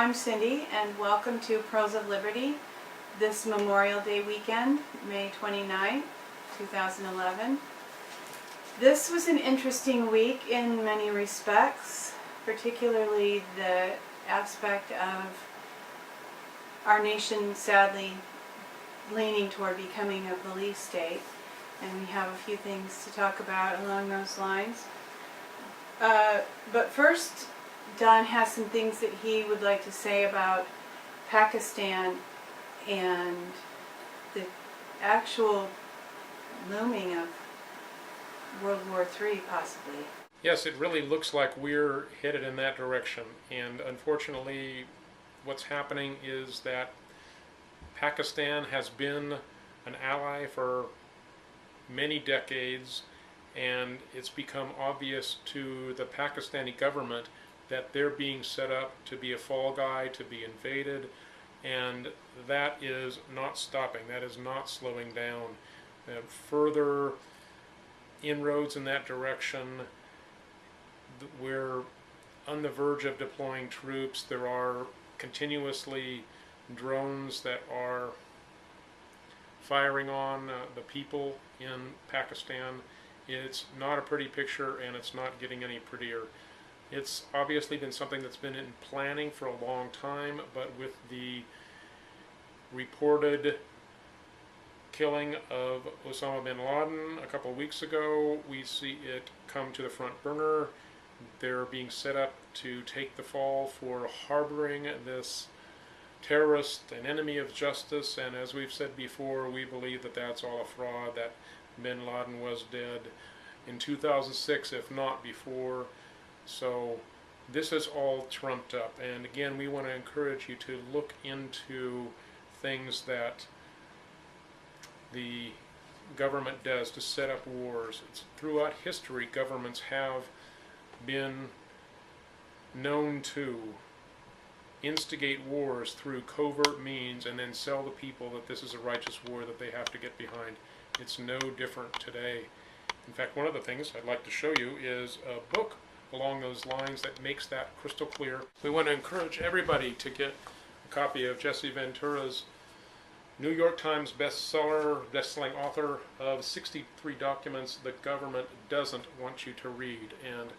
I'm Cindy, and welcome to Pearls of Liberty this Memorial Day weekend, May 29, 2011. This was an interesting week in many respects, particularly the aspect of our nation sadly leaning toward becoming a police state, and we have a few things to talk about along those lines. But first, Don has some things that he would like to say about Pakistan and the actual looming of World War III, possibly. Yes, it really looks like we're headed in that direction, and unfortunately what's happening is that Pakistan has been an ally for many decades, and it's become obvious to the Pakistani government that they're being set up to be a fall guy, to be invaded, and that is not stopping, that is not slowing down. Further inroads in that direction, we're on the verge of deploying troops. There are continuously drones that are firing on the people in Pakistan. It's not a pretty picture, and it's not getting any prettier. It's obviously been something that's been in planning for a long time, but with the reported killing of Osama bin Laden a couple of weeks ago, we see it come to the front burner. They're being set up to take the fall for harboring this terrorist, an enemy of justice, and as we've said before, we believe that that's all a fraud, that bin Laden was dead in 2006, if not before. So this is all trumped up, and again, we want to encourage you to look into things that the government does to set up wars. Throughout history, governments have been known to instigate wars through covert means and then sell the people that this is a righteous war that they have to get behind. It's no different today. In fact, one of the things I'd like to show you is a book along those lines that makes that crystal clear. We want to encourage everybody to get a copy of Jesse Ventura's New York Times best-selling author of 63 documents the government doesn't want you to read, and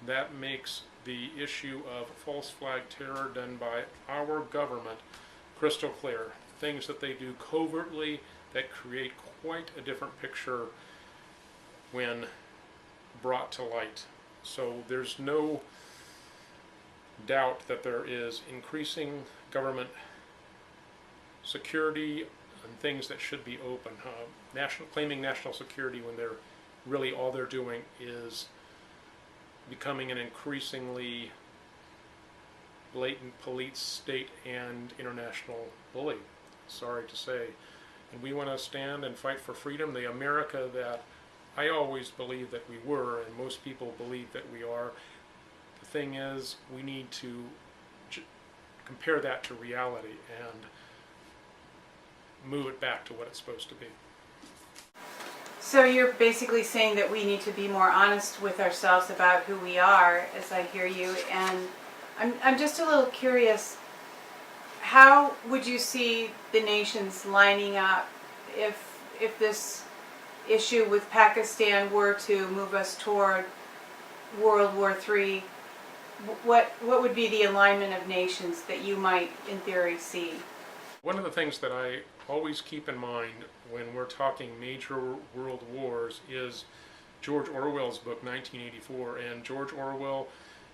that makes the issue of false flag terror done by our government crystal clear. Things that they do covertly that create quite a different picture when brought to light. So there's no doubt that there is increasing government security and things that should be open. Claiming national security when they're really all they're doing is becoming an increasingly blatant police state and international bully, sorry to say. And we want to stand and fight for freedom, the America that I always believed that we were, and most people believe that we are. The thing is, we need to compare that to reality and move it back to what it's supposed to be. So you're basically saying that we need to be more honest with ourselves about who we are, as I hear you, and I'm just a little curious, how would you see the nations lining up if this issue with Pakistan were to move us toward World War III? What would be the alignment of nations that you might, in theory, see? One of the things that I always keep in mind when we're talking major world wars is George Orwell's book 1984, and George Orwell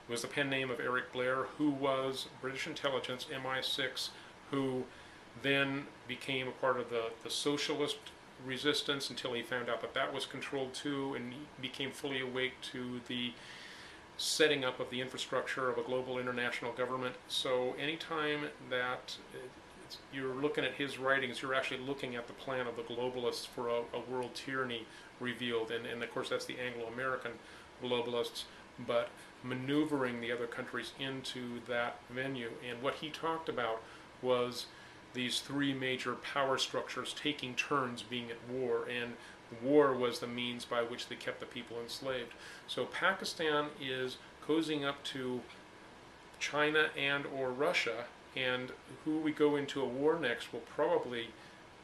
was the pen name of Eric Blair, who was British intelligence, MI6, who then became a part of the socialist resistance until he found out that that was controlled too, and he became fully awake to the setting up of the infrastructure of a global international government. So anytime that you're looking at his writings, you're actually looking at the plan of the globalists for a world tyranny revealed, and of course that's the Anglo-American globalists, but maneuvering the other countries into that venue. And what he talked about was these three major power structures taking turns being at war, and war was the means by which they kept the people enslaved. So Pakistan is cozying up to China and or Russia and who we go into a war next will probably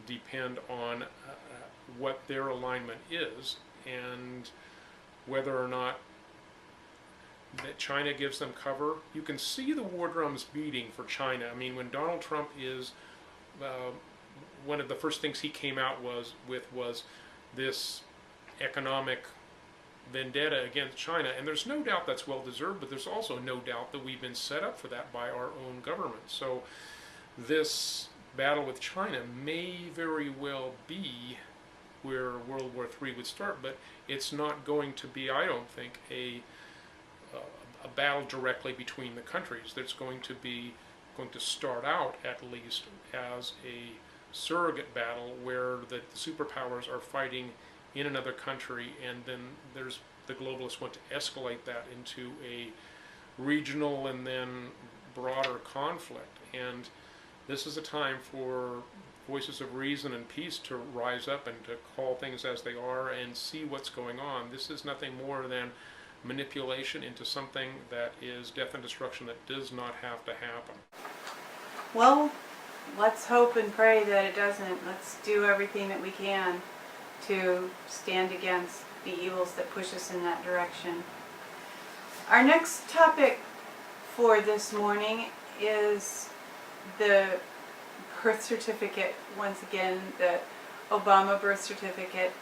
depend on what their alignment is, and whether or not that China gives them cover. You can see the war drums beating for China. I mean, when Donald Trump is, one of the first things he came out was this economic vendetta against China, and there's no doubt that's well deserved, but there's also no doubt that we've been set up for that by our own government. So this battle with China may very well be where World War III would start, but it's not going to be, I don't think, a battle directly between the countries. There's going to start out, at least, as a surrogate battle where the superpowers are fighting in another country, and then the globalists want to escalate that into a regional and then broader conflict. And this is a time for voices of reason and peace to rise up and to call things as they are and see what's going on. This is nothing more than manipulation into something that is death and destruction that does not have to happen. Well, let's hope and pray that it doesn't. Let's do everything that we can to stand against the evils that push us in that direction. Our next topic for this morning is the birth certificate. Once again, the Obama birth certificate.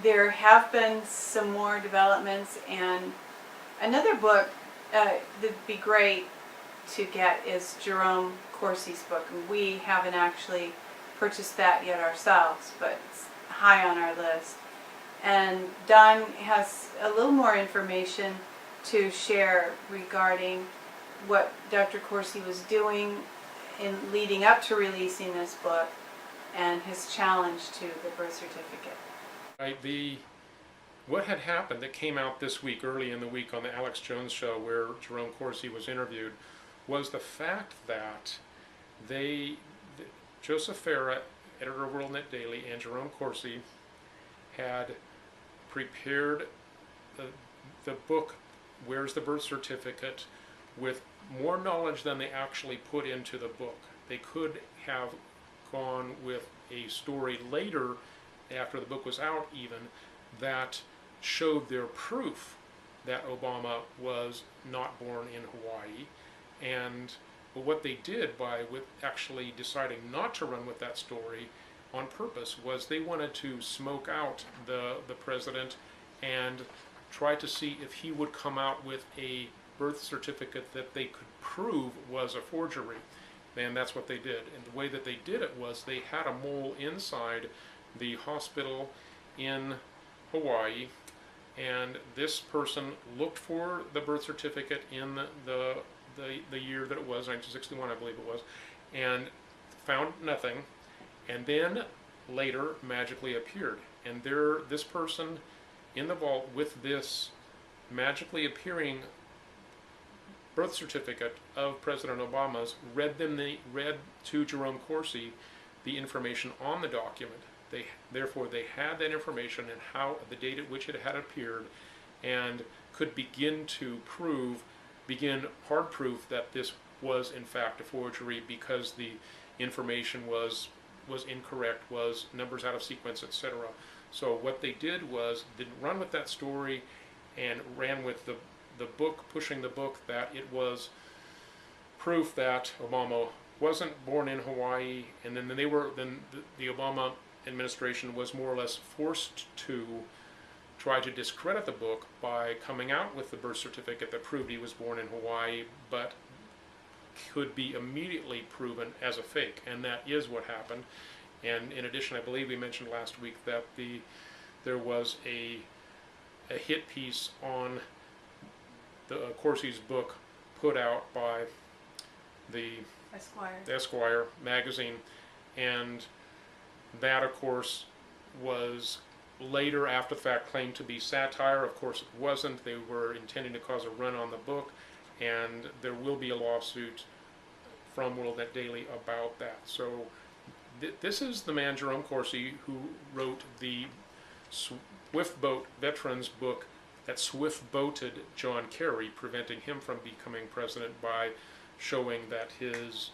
There have been some more developments, and another book that'd be great to get is Jerome Corsi's book. We haven't actually purchased that yet ourselves, but it's high on our list. And Don has a little more information to share regarding what Dr. Corsi was doing in leading up to releasing this book and his challenge to the birth certificate. Right, what had happened that came out this week, early in the week on the Alex Jones show where Jerome Corsi was interviewed, was the fact that Joseph Farah, editor of WorldNet Daily, and Jerome Corsi had prepared the book, Where's the Birth Certificate, with more knowledge than they actually put into the book. They could have gone with a story later, after the book was out even, that showed their proof that Obama was not born in Hawaii. And what they did with actually deciding not to run with that story on purpose was they wanted to smoke out the president and try to see if he would come out with a birth certificate that they could prove was a forgery. And that's what they did. And the way that they did it was they had a mole inside the hospital in Hawaii, and this person looked for the birth certificate in the year that it was, 1961 I believe it was, and found nothing, and then later magically appeared. And this person in the vault with this magically appearing birth certificate of President Obama's read to Jerome Corsi the information on the document. Therefore they had that information and how the date at which it had appeared, and could begin hard proof that this was in fact a forgery because the information was incorrect, was numbers out of sequence, etc. So what they did was didn't run with that story and ran with the book, pushing the book that it was proof that Obama wasn't born in Hawaii, and then the Obama administration was more or less forced to try to discredit the book by coming out with the birth certificate that proved he was born in Hawaii, but could be immediately proven as a fake, and that is what happened. And in addition, I believe we mentioned last week that there was a hit piece on the Corsi's book put out by the Esquire magazine, and that, of course, was later, after the fact, claimed to be satire. Of course, it wasn't. They were intending to cause a run on the book, and there will be a lawsuit from WorldNet Daily about that. So this is the man, Jerome Corsi, who wrote the Swift Boat Veterans book that swift boated John Kerry, preventing him from becoming president by showing that his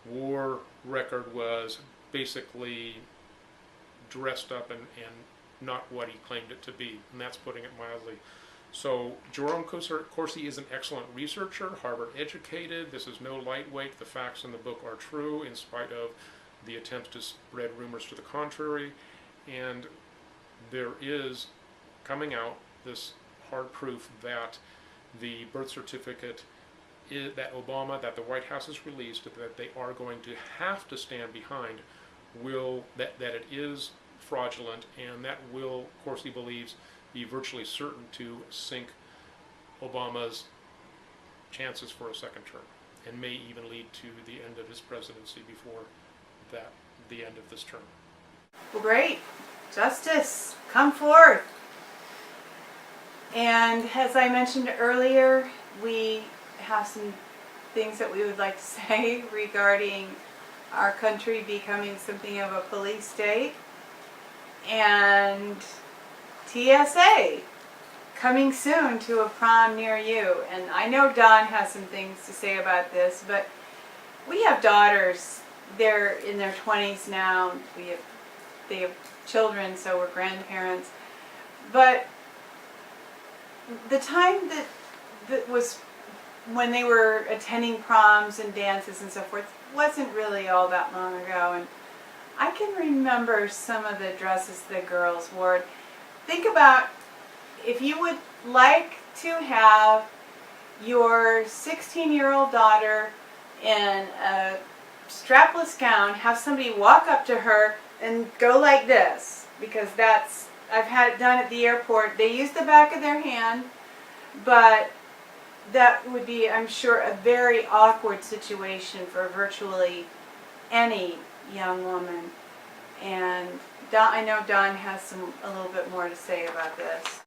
war record was basically dressed up and not what he claimed it to be, and that's putting it mildly. So Jerome Corsi is an excellent researcher, Harvard educated. This is no lightweight. The facts in the book are true in spite of the attempts to spread rumors to the contrary. And there is coming out this hard proof that the birth certificate that the White House has released, that they are going to have to stand behind, that it is fraudulent, and that will, Corsi believes, be virtually certain to sink Obama's chances for a second term, and may even lead to the end of his presidency before the end of this term. Well, great. Justice, come forth. And as I mentioned earlier, we have some things that we would like to say regarding our country becoming something of a police state, and TSA coming soon to a prom near you. And I know Don has some things to say about this, but we have daughters. They're in their 20s now. They have children, so we're grandparents. But the time that was when they were attending proms and dances and so forth wasn't really all that long ago. And I can remember some of the dresses the girls wore. Think about if you would like to have your 16-year-old daughter in a strapless gown, have somebody walk up to her and go like this, because I've had it done at the airport. They use the back of their hand, but that would be, I'm sure, a very awkward situation for virtually any young woman. And I know Don has a little bit more to say about this.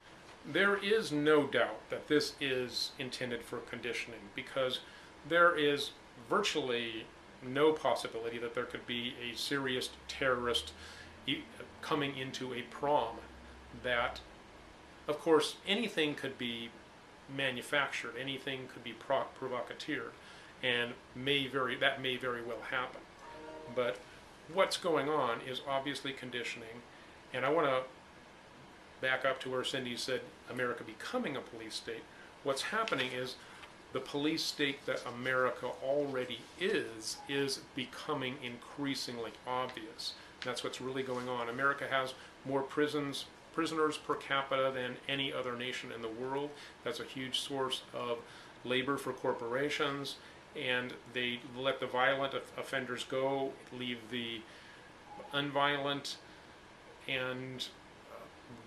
There is no doubt that this is intended for conditioning, because there is virtually no possibility that there could be a serious terrorist coming into a prom. That, of course, anything could be manufactured, anything could be provocateur, and that may very well happen. But what's going on is obviously conditioning, and I want to back up to where Cindy said America becoming a police state. What's happening is the police state that America already is becoming increasingly obvious. And that's what's really going on. America has more prisoners per capita than any other nation in the world. That's a huge source of labor for corporations, and they let the violent offenders go, leave the unviolent and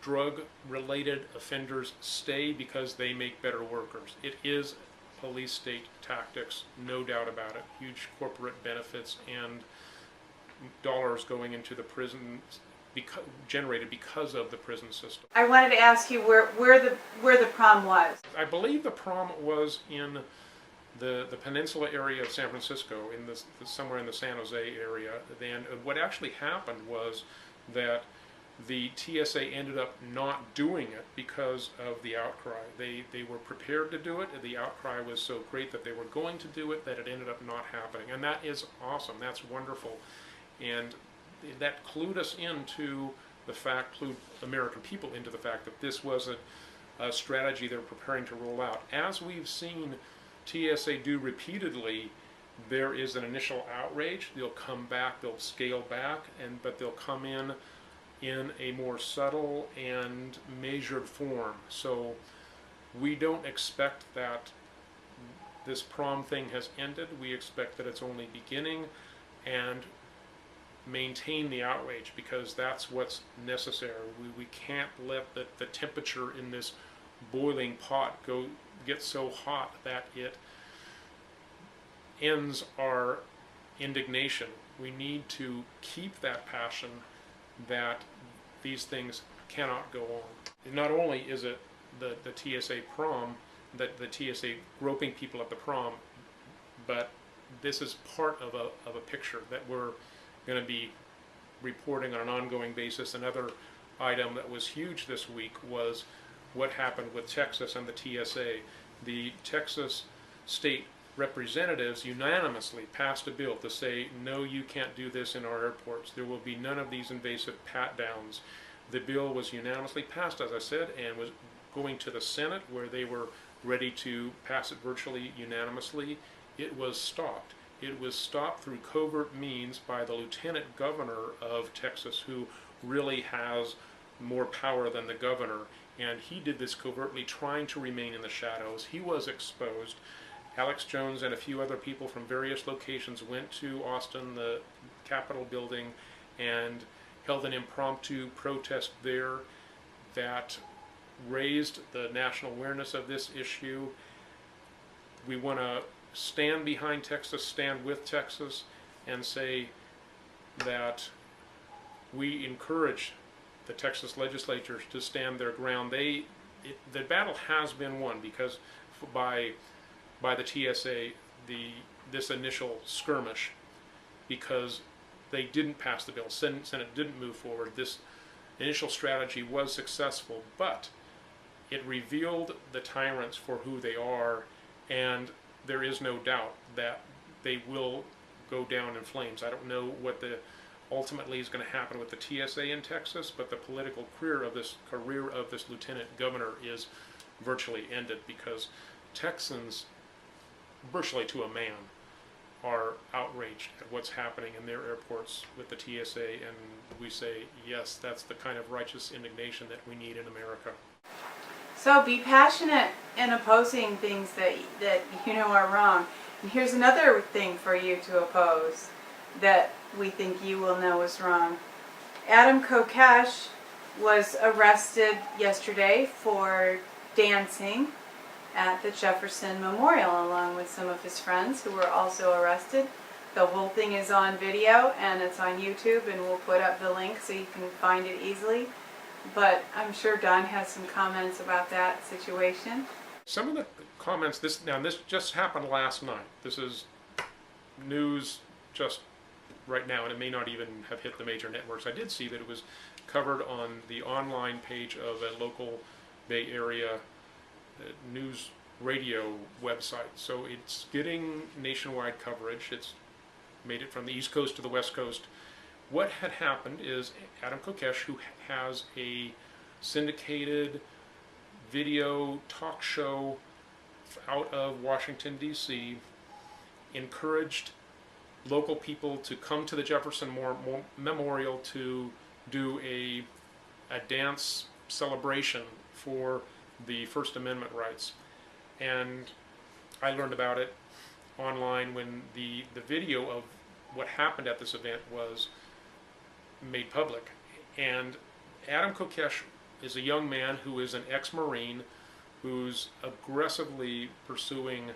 drug-related offenders stay because they make better workers. It is police state tactics, no doubt about it. Huge corporate benefits and dollars going into the prison generated because of the prison system. I wanted to ask you where the prom was. I believe the prom was in the peninsula area of San Francisco, somewhere in the San Jose area. And what actually happened was that the TSA ended up not doing it because of the outcry. They were prepared to do it. The outcry was so great that they were going to do it that it ended up not happening. And that is awesome. That's wonderful. And that clued us into the fact, clued American people into the fact that this was a strategy they were preparing to roll out. As we've seen TSA do repeatedly, there is an initial outrage. They'll come back, they'll scale back, but they'll come in a more subtle and measured form. So we don't expect that this prom thing has ended. We expect that it's only beginning, and maintain the outrage, because that's what's necessary. We can't let the temperature in this boiling pot get so hot that it ends our indignation. We need to keep that passion that these things cannot go on. Not only is it the TSA prom, that the TSA groping people at the prom, but this is part of a picture that we're going to be reporting on an ongoing basis. Another item that was huge this week was what happened with Texas and the TSA. The Texas state representatives unanimously passed a bill to say, no, you can't do this in our airports. There will be none of these invasive pat-downs. The bill was unanimously passed, as I said, and was going to the Senate, where they were ready to pass it virtually unanimously. It was stopped. It was stopped through covert means by the lieutenant governor of Texas, who really has more power than the governor. And he did this covertly, trying to remain in the shadows. He was exposed. Alex Jones and a few other people from various locations went to Austin, the Capitol building, and held an impromptu protest there that raised the national awareness of this issue. We want to stand behind Texas, stand with Texas, and say that we encourage the Texas legislature to stand their ground. The battle has been won because by the TSA, this initial skirmish, because they didn't pass the bill. Senate didn't move forward. This initial strategy was successful, but it revealed the tyrants for who they are, and there is no doubt that they will go down in flames. I don't know what ultimately is going to happen with the TSA in Texas, but the political career of this lieutenant governor is virtually ended, because Texans, virtually to a man, are outraged at what's happening in their airports with the TSA, and we say, yes, that's the kind of righteous indignation that we need in America. So be passionate in opposing things that you know are wrong. And here's another thing for you to oppose that we think you will know is wrong. Adam Kokesh was arrested yesterday for dancing at the Jefferson Memorial along with some of his friends who were also arrested. The whole thing is on video and it's on YouTube, and we'll put up the link so you can find it easily. But I'm sure Don has some comments about that situation. Some of the comments, this just happened last night. This is news just right now, and it may not even have hit the major networks. I did see that it was covered on the online page of a local Bay Area news radio website. So it's getting nationwide coverage. It's made it from the East Coast to the West Coast. What had happened is Adam Kokesh, who has a syndicated video talk show out of Washington, D.C., encouraged local people to come to the Jefferson Memorial to do a dance celebration for the First Amendment rights. And I learned about it online when the video of what happened at this event was made public. And Adam Kokesh is a young man who is an ex-Marine who's aggressively pursuing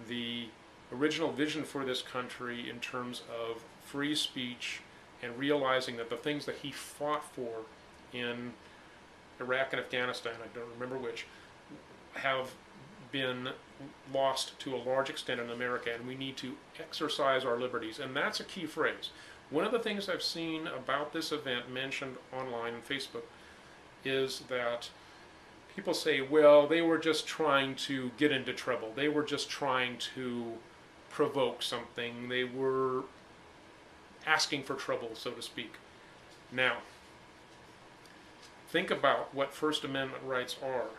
the original vision for this country in terms of free speech, and realizing that the things that he fought for in Iraq and Afghanistan, I don't remember which, have been lost to a large extent in America, and we need to exercise our liberties. And that's a key phrase. One of the things I've seen about this event mentioned online on Facebook is that people say, well, they were just trying to get into trouble. They were just trying to provoke something. They were asking for trouble, so to speak. Now, think about what First Amendment rights are.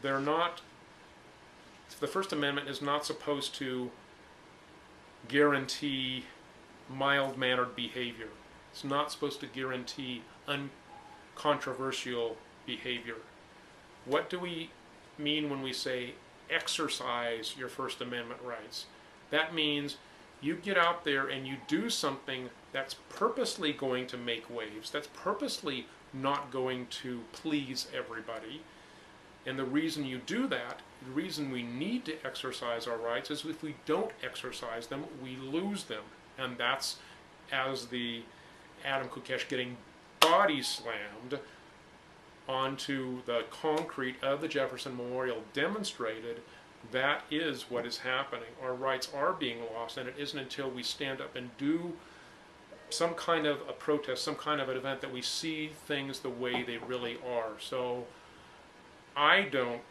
They're not, the First Amendment is not supposed to guarantee mild-mannered behavior. It's not supposed to guarantee uncontroversial behavior. What do we mean when we say exercise your First Amendment rights? That means you get out there and you do something that's purposely going to make waves, that's purposely not going to please everybody. And the reason you do that, the reason we need to exercise our rights, is if we don't exercise them, we lose them. And that's, as the Adam Kokesh getting body slammed onto the concrete of the Jefferson Memorial demonstrated, that is what is happening. Our rights are being lost, and it isn't until we stand up and do some kind of a protest, some kind of an event, that we see things the way they really are. So I don't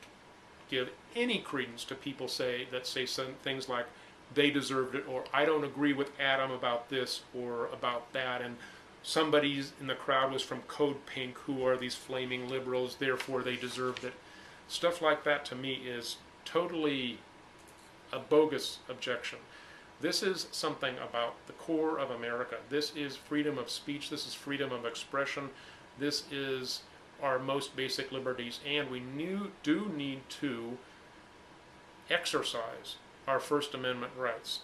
give any credence to people that say some things like, they deserved it, or I don't agree with Adam about this or about that, and somebody in the crowd was from Code Pink, who are these flaming liberals, therefore they deserved it. Stuff like that to me is totally a bogus objection. This is something about the core of America. This is freedom of speech. This is freedom of expression. This is our most basic liberties, and we do need to exercise our First Amendment rights.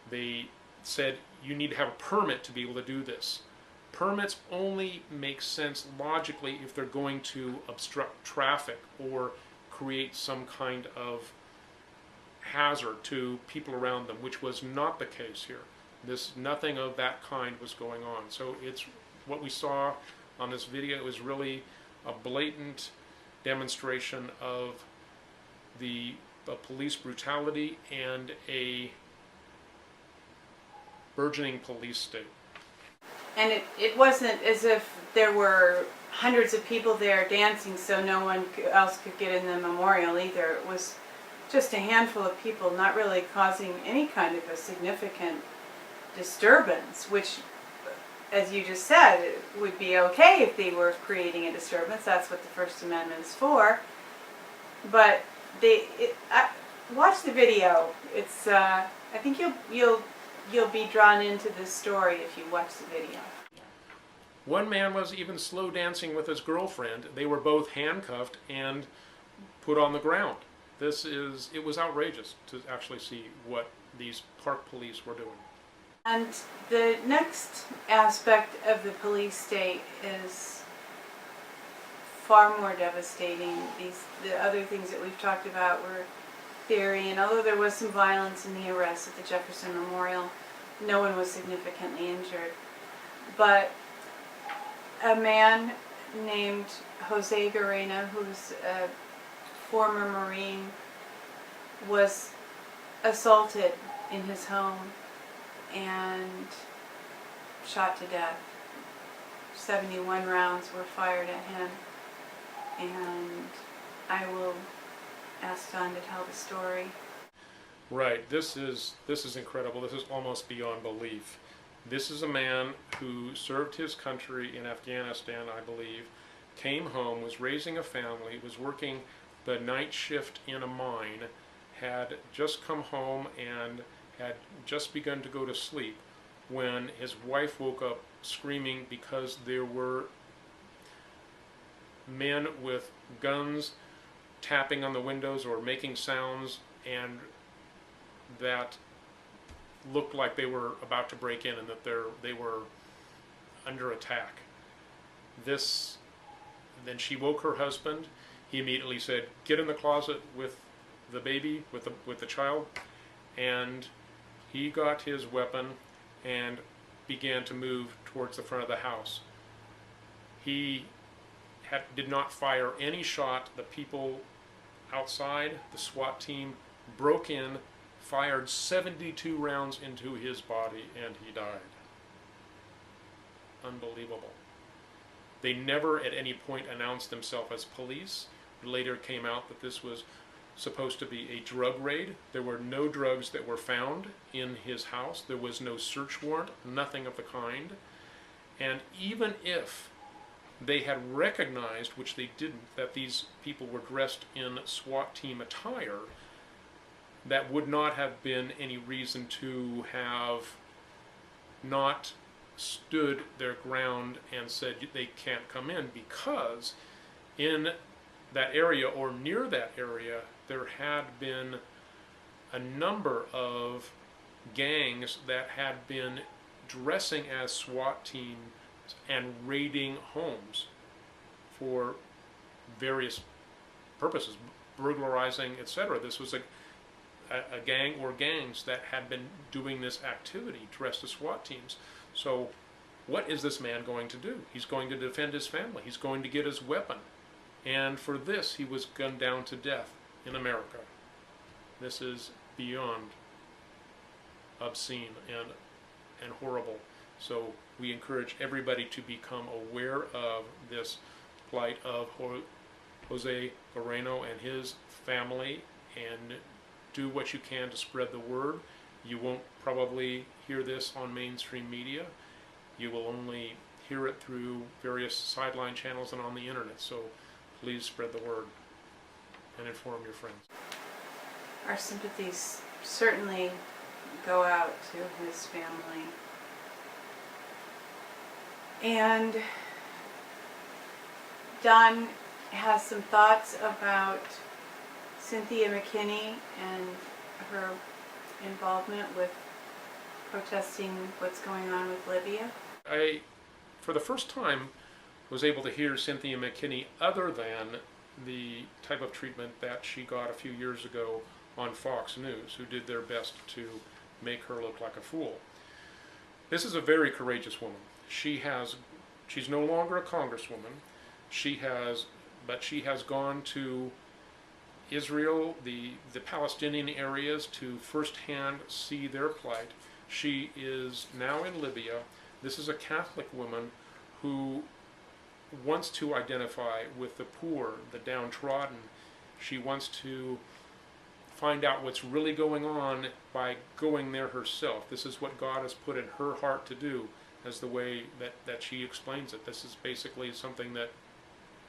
They said you need to have a permit to be able to do this. Permits only make sense logically if they're going to obstruct traffic or create some kind of hazard to people around them, which was not the case here. Nothing of that kind was going on. So it's what we saw on this video is really a blatant demonstration of the police brutality and a burgeoning police state. And it wasn't as if there were hundreds of people there dancing so no one else could get in the memorial either. It was just a handful of people not really causing any kind of a significant disturbance, which, as you just said, it would be okay if they were creating a disturbance. That's what the First Amendment is for. But watch the video. It's I think you'll be drawn into this story if you watch the video. One man was even slow dancing with his girlfriend. They were both handcuffed and put on the ground. It was outrageous to actually see what these park police were doing. And the next aspect of the police state is far more devastating. The other things that we've talked about were theory, and although there was some violence in the arrest at the Jefferson Memorial, no one was significantly injured. But a man named Jose Guerena, who's a former Marine, was assaulted in his home and shot to death. 71 rounds were fired at him, and I will ask Don to tell the story. Right, this is incredible. This is almost beyond belief. This is a man who served his country in Afghanistan, I believe, came home, was raising a family, was working the night shift in a mine, had just come home and had just begun to go to sleep when his wife woke up screaming because there were men with guns tapping on the windows or making sounds, and that looked like they were about to break in and that they were under attack. Then she woke her husband. He immediately said, "Get in the closet with the baby, with the child," and he got his weapon and began to move towards the front of the house. He did not fire any shot. The people outside, the SWAT team, broke in, fired 72 rounds into his body, and he died. Unbelievable. They never at any point announced themselves as police. It later came out that this was supposed to be a drug raid. There were no drugs that were found in his house. There was no search warrant, nothing of the kind. And even if they had recognized, which they didn't, that these people were dressed in SWAT team attire, that would not have been any reason to have not stood their ground and said they can't come in, because in that area or near that area there had been a number of gangs that had been dressing as SWAT teams and raiding homes for various purposes, burglarizing, etc. This was a gang or gangs that had been doing this activity dressed as SWAT teams. So what is this man going to do? He's going to defend his family. He's going to get his weapon. And for this, he was gunned down to death in America. This is beyond obscene and horrible. So we encourage everybody to become aware of this plight of Jose Guerena and his family, and do what you can to spread the word. You won't probably hear this on mainstream media. You will only hear it through various sideline channels and on the internet. So please spread the word and inform your friends. Our sympathies certainly go out to his family. And Don has some thoughts about Cynthia McKinney and her involvement with protesting what's going on with Libya. I, for the first time, was able to hear Cynthia McKinney other than the type of treatment that she got a few years ago on Fox News, who did their best to make her look like a fool. This is a very courageous woman. She's no longer a congresswoman. But she has gone to Israel, the Palestinian areas, to firsthand see their plight. She is now in Libya. This is a Catholic woman who wants to identify with the poor, the downtrodden. She wants to find out what's really going on by going there herself. This is what God has put in her heart to do, as the way that she explains it. This is basically something that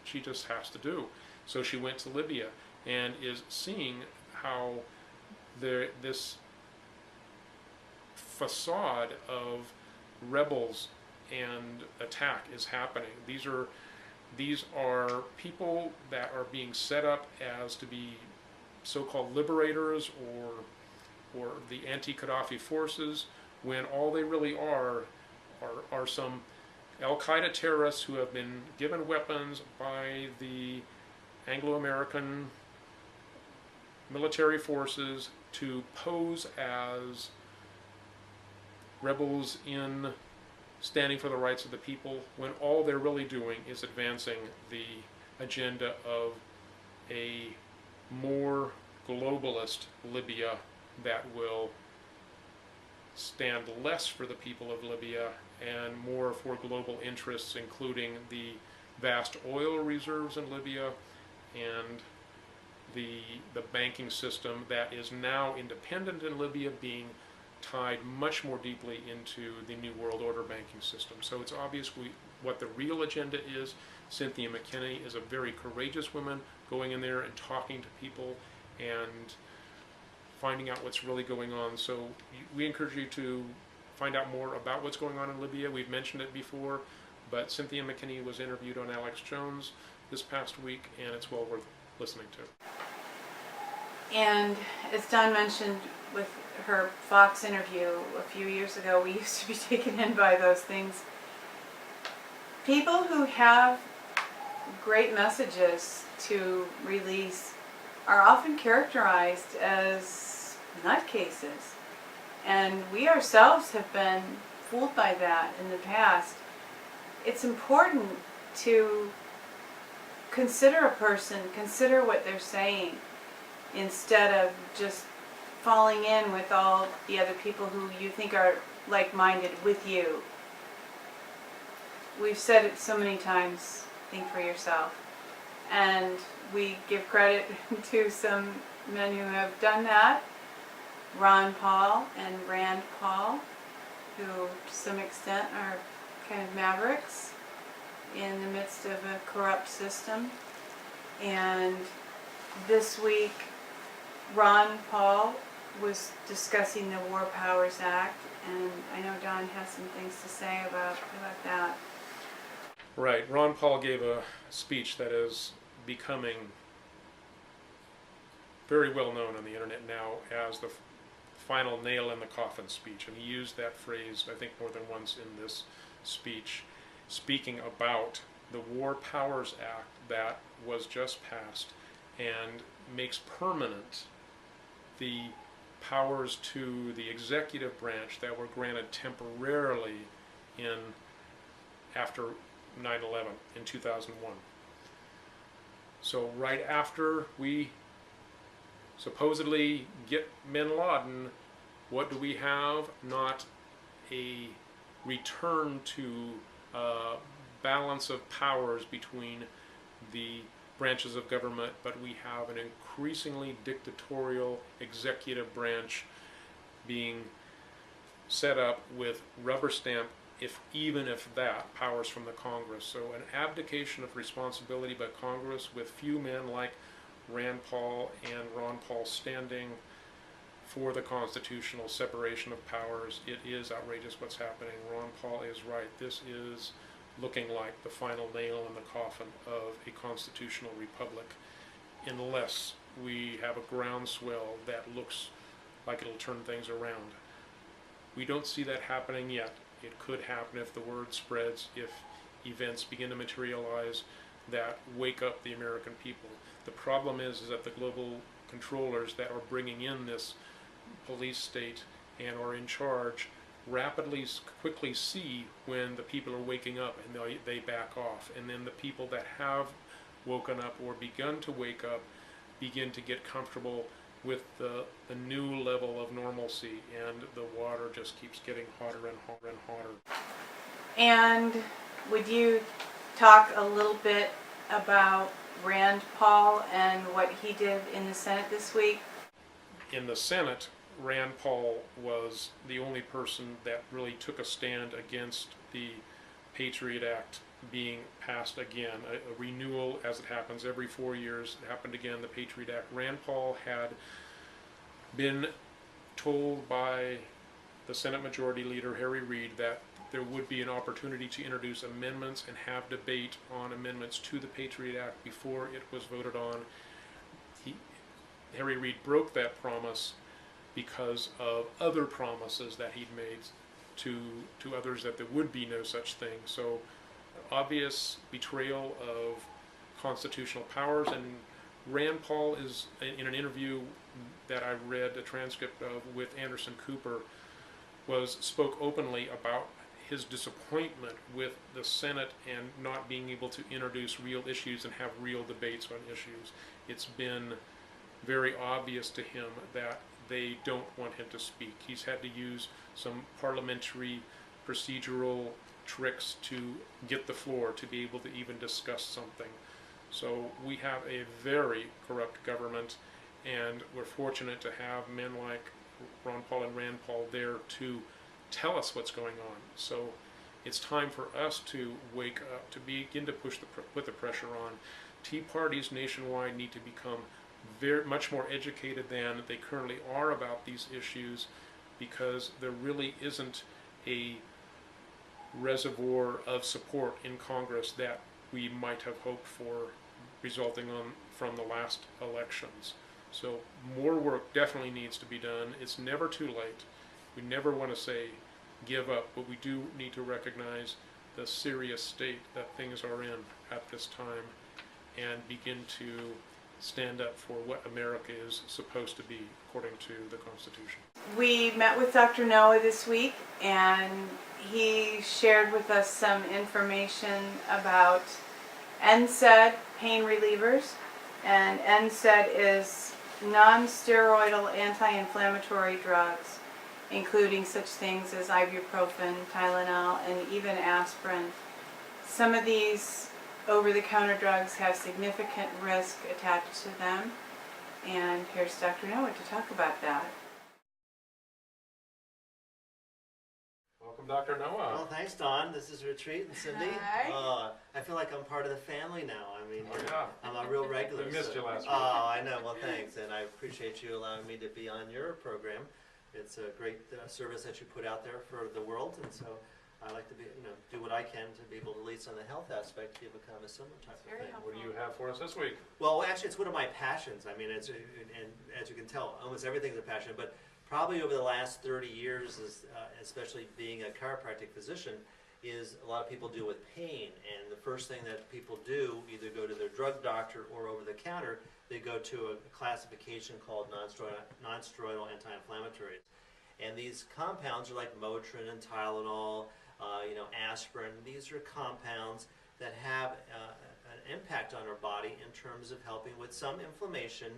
she just has to do. So she went to Libya and is seeing how this facade of rebels and attack is happening. These are people that are being set up as to be so-called liberators or the anti-Qaddafi forces, when all they really are some Al-Qaeda terrorists who have been given weapons by the Anglo-American military forces to pose as rebels in standing for the rights of the people, when all they're really doing is advancing the agenda of a more globalist Libya that will stand less for the people of Libya and more for global interests, including the vast oil reserves in Libya and the banking system that is now independent in Libya, being tied much more deeply into the New World Order banking system. So it's obvious what the real agenda is. Cynthia McKinney is a very courageous woman, going in there and talking to people and finding out what's really going on. So we encourage you to find out more about what's going on in Libya. We've mentioned it before, but Cynthia McKinney was interviewed on Alex Jones this past week, and it's well worth listening to. And as Don mentioned with her Fox interview a few years ago, we used to be taken in by those things. People who have great messages to release are often characterized as nutcases. And we ourselves have been fooled by that in the past. It's important to consider a person, consider what they're saying, instead of just falling in with all the other people who you think are like-minded with you. We've said it so many times, think for yourself. And we give credit to some men who have done that, Ron Paul and Rand Paul, who to some extent are kind of mavericks in the midst of a corrupt system. And this week, Ron Paul was discussing the War Powers Act, and I know Don has some things to say about that. Right. Ron Paul gave a speech that is becoming very well known on the internet now as the final nail in the coffin speech, and he used that phrase, I think, more than once in this speech, speaking about the War Powers Act that was just passed and makes permanent the powers to the executive branch that were granted temporarily after 9/11 in 2001. So right after we supposedly get bin Laden, what do we have? Not a return to balance of powers between the branches of government, but we have an increasingly dictatorial executive branch being set up with rubber stamp, even if that, powers from the Congress. So an abdication of responsibility by Congress, with few men like Rand Paul and Ron Paul standing for the constitutional separation of powers. It is outrageous what's happening. Ron Paul is right. This is looking like the final nail in the coffin of a constitutional republic, unless we have a groundswell that looks like it'll turn things around. We don't see that happening yet. It could happen if the word spreads, if events begin to materialize that wake up the American people. The problem is that the global controllers that are bringing in this police state and are in charge quickly see when the people are waking up, and they back off. And then the people that have woken up or begun to wake up begin to get comfortable with the new level of normalcy, and the water just keeps getting hotter and hotter and hotter. And would you talk a little bit about Rand Paul and what he did in the Senate this week? In the Senate, Rand Paul was the only person that really took a stand against the Patriot Act being passed again. A renewal, as it happens every 4 years. It happened again, the Patriot Act. Rand Paul had been told by the Senate Majority Leader Harry Reid that there would be an opportunity to introduce amendments and have debate on amendments to the Patriot Act before it was voted on. Harry Reid broke that promise because of other promises that he'd made to others that there would be no such thing. So obvious betrayal of constitutional powers. And Rand Paul is, in an interview that I read a transcript of with Anderson Cooper, spoke openly about his disappointment with the Senate and not being able to introduce real issues and have real debates on issues. It's been very obvious to him that they don't want him to speak. He's had to use some parliamentary procedural tricks to get the floor to be able to even discuss something. So we have a very corrupt government, and we're fortunate to have men like Ron Paul and Rand Paul there to tell us what's going on. So it's time for us to wake up, to begin to put the pressure on. Tea parties nationwide need to become much more educated than they currently are about these issues, because there really isn't a reservoir of support in Congress that we might have hoped for, resulting from the last elections. So more work definitely needs to be done. It's never too late. We never want to say give up, but we do need to recognize the serious state that things are in at this time and begin to stand up for what America is supposed to be according to the Constitution. We met with Dr. Noah this week, and he shared with us some information about NSAID pain relievers. And NSAID is non-steroidal anti-inflammatory drugs, including such things as ibuprofen, Tylenol, and even aspirin. Some of these over-the-counter drugs have significant risk attached to them, and here's Dr. Noah to talk about that. Welcome, Dr. Noah. Well, thanks, Don. This is Retreat and Cindy. Hi. I feel like I'm part of the family now. I mean, yeah. I'm a real regular. We missed you last week. Oh, I know. Well, thanks, and I appreciate you allowing me to be on your program. It's a great service that you put out there for the world, and so I like to do what I can to be able to, at least on the health aspect, to become a similar type of thing. What do you have for us this week? Well, actually, it's one of my passions. I mean, and as you can tell, almost everything's a passion. But probably over the last 30 years, especially being a chiropractic physician, is a lot of people deal with pain. And the first thing that people do, either go to their drug doctor or over the counter, they go to a classification called non-steroidal anti-inflammatories. And these compounds are like Motrin and Tylenol, aspirin. These are compounds that have an impact on our body in terms of helping with some inflammation,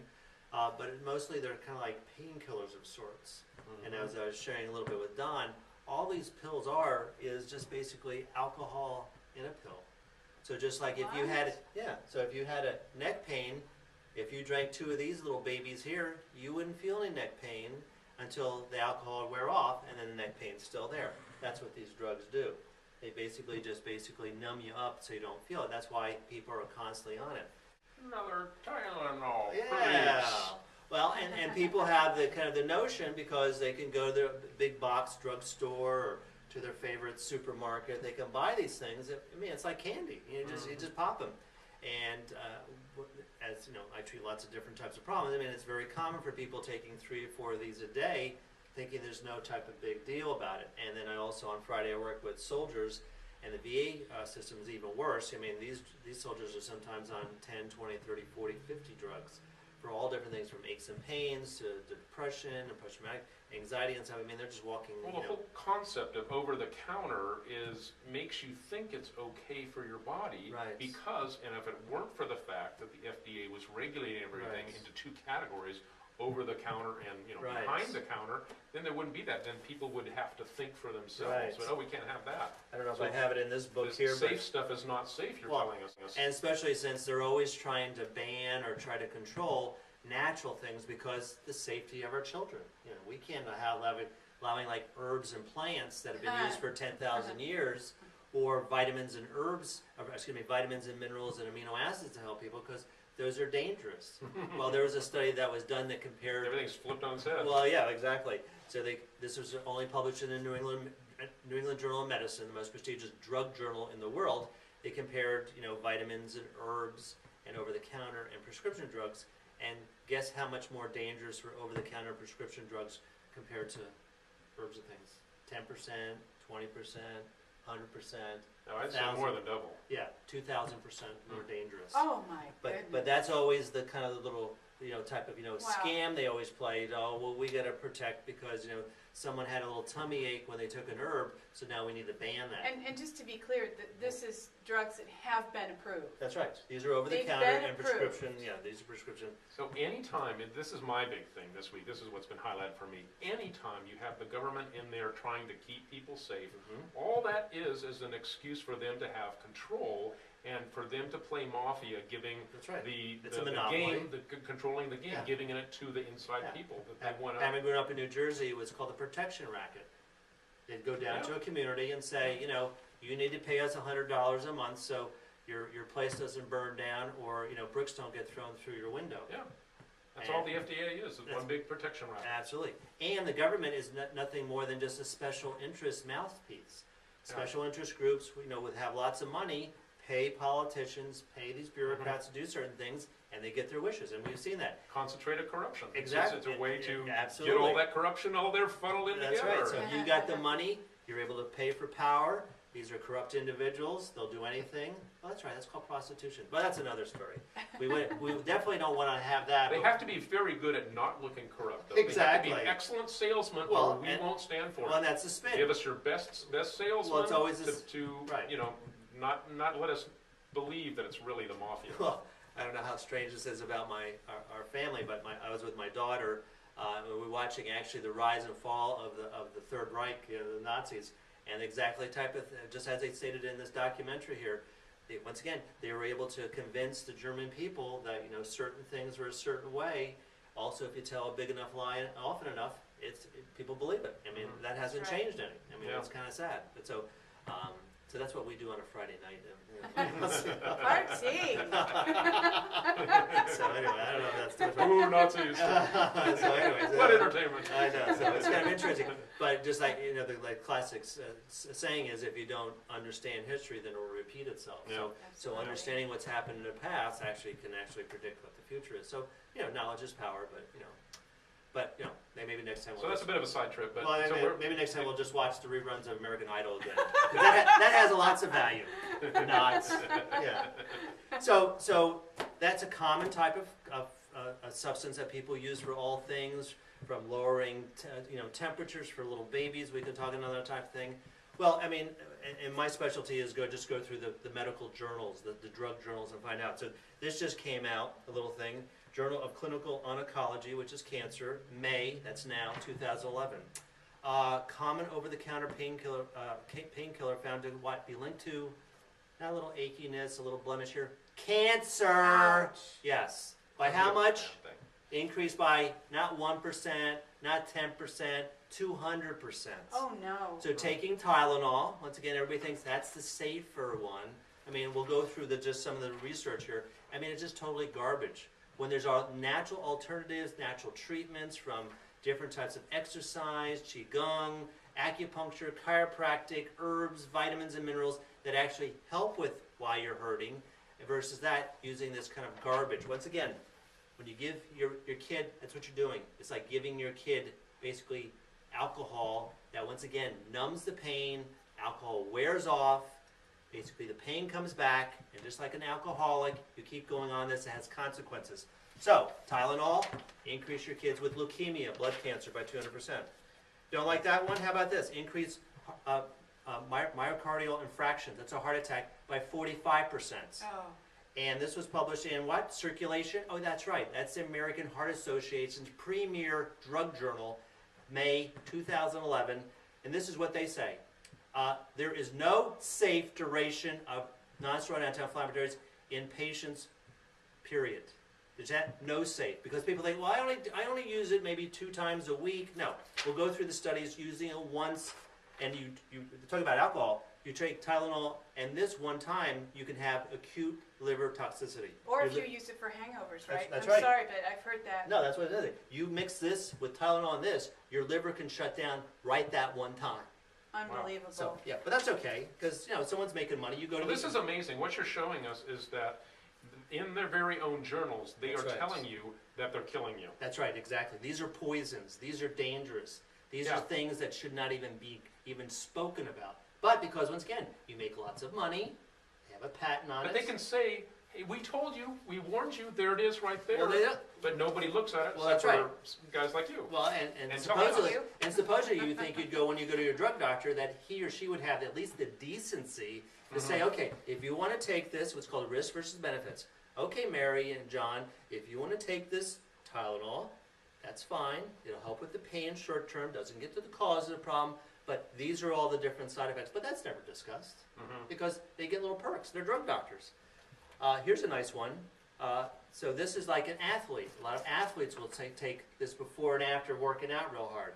but mostly they're kind of like painkillers of sorts. Mm-hmm. And as I was sharing a little bit with Don, all these pills is just basically alcohol in a pill. So just like if you had, so if you had a neck pain, if you drank 2 of these little babies here, you wouldn't feel any neck pain until the alcohol would wear off, and then the neck pain's still there. That's what these drugs do. They basically just numb you up so you don't feel it. That's why people are constantly on it. Another Tylenol, Yeah. please. Well, and people have the kind of the notion, because they can go to their big box drugstore or to their favorite supermarket, they can buy these things. I mean, it's like candy. You just pop them. And as you know, I treat lots of different types of problems. I mean, it's very common for people taking 3 or 4 of these a day, thinking there's no type of big deal about it. And then I also, on Friday, I work with soldiers, and the VA system is even worse. I mean, these soldiers are sometimes on 10, 20, 30, 40, 50 drugs for all different things, from aches and pains to depression and post-traumatic anxiety and stuff. I mean, they're just walking. Well, the whole concept of over-the-counter makes you think it's okay for your body, Right. because, and if it weren't for the fact that the FDA was regulating everything Right. into 2 categories, over-the-counter and Right. behind the counter, then there wouldn't be that. Then people would have to think for themselves. Right. But, oh, we can't have that. I don't know if So I have it in this book This here, safe but stuff is not safe, you're Well, telling us. and especially since they're always trying to ban or try to control natural things because the safety of our children. You know, we can't allowing like herbs and plants that have been used for 10,000 years, or vitamins and vitamins and minerals and amino acids to help people, because those are dangerous. Well, there was a study that was done that compared. Everything's flipped on its head. Well, yeah, exactly. So this was only published in the New England Journal of Medicine, the most prestigious drug journal in the world. They compared, vitamins and herbs and over-the-counter and prescription drugs, and guess how much more dangerous were over-the-counter prescription drugs compared to herbs and things? 10%, 20%, 100%. No, I'd say more than double. Yeah, 2,000% more dangerous. Oh my goodness. But that's always the kind of the little type of scam they always played. Oh, well, we got to protect because someone had a little tummy ache when they took an herb, so now we need to ban that. And just to be clear, this is drugs that have been approved. That's right. These are over the They've counter been and approved. prescription. Yeah, these are prescription. So anytime, and this is my big thing this week, this is what's been highlighted for me, anytime you have the government in there trying to keep people safe, all that is an excuse for them to have control and for them to play mafia, giving That's right. the It's a monopoly. game, controlling the game, Yeah. giving it to the inside Yeah. people that they want to. Having grown up in New Jersey, it was called the protection racket. They'd go down to a community and say, you need to pay us $100 a month so your place doesn't burn down, or bricks don't get thrown through your window. Yeah, that's all the FDA is one big protection racket. Absolutely. And the government is nothing more than just a special interest mouthpiece. Special interest groups, would have lots of money, pay politicians, pay these bureaucrats to do certain things, and they get their wishes, and we've seen that. Concentrated corruption. Exactly. It's a way to Absolutely. get all that corruption all there funneled in That's together. right. So if you got the money, you're able to pay for power. These are corrupt individuals. They'll do anything. Well, that's right. That's called prostitution. But that's another story. We definitely don't want to have that. They have to be very good at not looking corrupt, though. Exactly. They have to be excellent salesmen, Well, or we won't stand for Well, it. and that's the spin. Give us your best salesman. Well, it's always right. Not let us believe that it's really the mafia. Well, I don't know how strange this is about our family, but I was with my daughter. We were watching actually the rise and fall of the Third Reich, the Nazis, and exactly type of just as they stated in this documentary here. Once again, they were able to convince the German people that certain things were a certain way. Also, if you tell a big enough lie often enough, people believe it. I mean, that hasn't That's right. changed any. I mean, it's kind of sad. But so that's what we do on a Friday night. Party! So anyway, I don't know if that's too much. Ooh, Nazis. So anyways, What entertainment. I know, so it's kind of interesting. But just like, the classic saying is, if you don't understand history, then it will repeat itself. Yeah. So understanding what's happened in the past can predict what the future is. So, knowledge is power, but maybe next time So that's a bit of a side trip, but well, so maybe next time we'll just watch the reruns of American Idol again. 'Cause that has lots of value. Yeah. So that's a common type of a substance that people use for all things, from lowering temperatures for little babies. We can talk another type of thing. Well, I mean, and my specialty is go through the medical journals, the drug journals, and find out. So this just came out, a little thing. Journal of Clinical Oncology, which is cancer, May, that's now, 2011. Common over-the-counter painkiller found to be linked to Not a little achiness, a little blemish here. Cancer! Ouch. Yes. By how much? Increase by not 1%, not 10%, 200%. Oh no. So taking Tylenol, once again, everybody thinks that's the safer one. I mean, we'll go through just some of the research here. I mean, it's just totally garbage. When there's natural alternatives, natural treatments from different types of exercise, qigong, acupuncture, chiropractic, herbs, vitamins, and minerals that actually help with why you're hurting, versus that using this kind of garbage. Once again, when you give your kid, that's what you're doing. It's like giving your kid basically alcohol that once again numbs the pain. Alcohol wears off. Basically the pain comes back, and just like an alcoholic, you keep going on this, it has consequences. So, Tylenol, increase your kids with leukemia, blood cancer by 200%. Don't like that one? How about this? Increase myocardial infractions, that's a heart attack, by 45%. Oh. And this was published in what? Circulation? Oh, that's right. That's the American Heart Association's premier drug journal, May 2011. And this is what they say. There is no safe duration of non-steroidal anti-inflammatories in patients, period. There's that no safe. Because people think, well, I only use it maybe 2 times a week. No. We'll go through the studies using it once. And you talk about alcohol. You take Tylenol, and this one time, you can have acute liver toxicity. Or if you use it for hangovers, right? That's I'm right. sorry, but I've heard that. No, that's what it is. You mix this with Tylenol and this, your liver can shut down right that one time. Unbelievable. So, yeah, but that's okay, because, someone's making money. You go to Well, this is amazing. What you're showing us is that in their very own journals, they That's are right. telling you that they're killing you. That's right, exactly. These are poisons. These are dangerous. These are things that should not even be spoken about. But because, once again, you make lots of money, they have a patent on it. But they can say, hey, we told you, we warned you, there it is right there. Well, they don't. But nobody looks at it Well, except that's for guys like you. Well, and supposedly you think you'd go when you go to your drug doctor that he or she would have at least the decency to say, okay, if you want to take this, what's called risk versus benefits. Okay, Mary and John, if you want to take this Tylenol, that's fine. It'll help with the pain short term, doesn't get to the cause of the problem, but these are all the different side effects. But that's never discussed because they get little perks. They're drug doctors. Here's a nice one. So this is like an athlete. A lot of athletes will take this before and after working out real hard.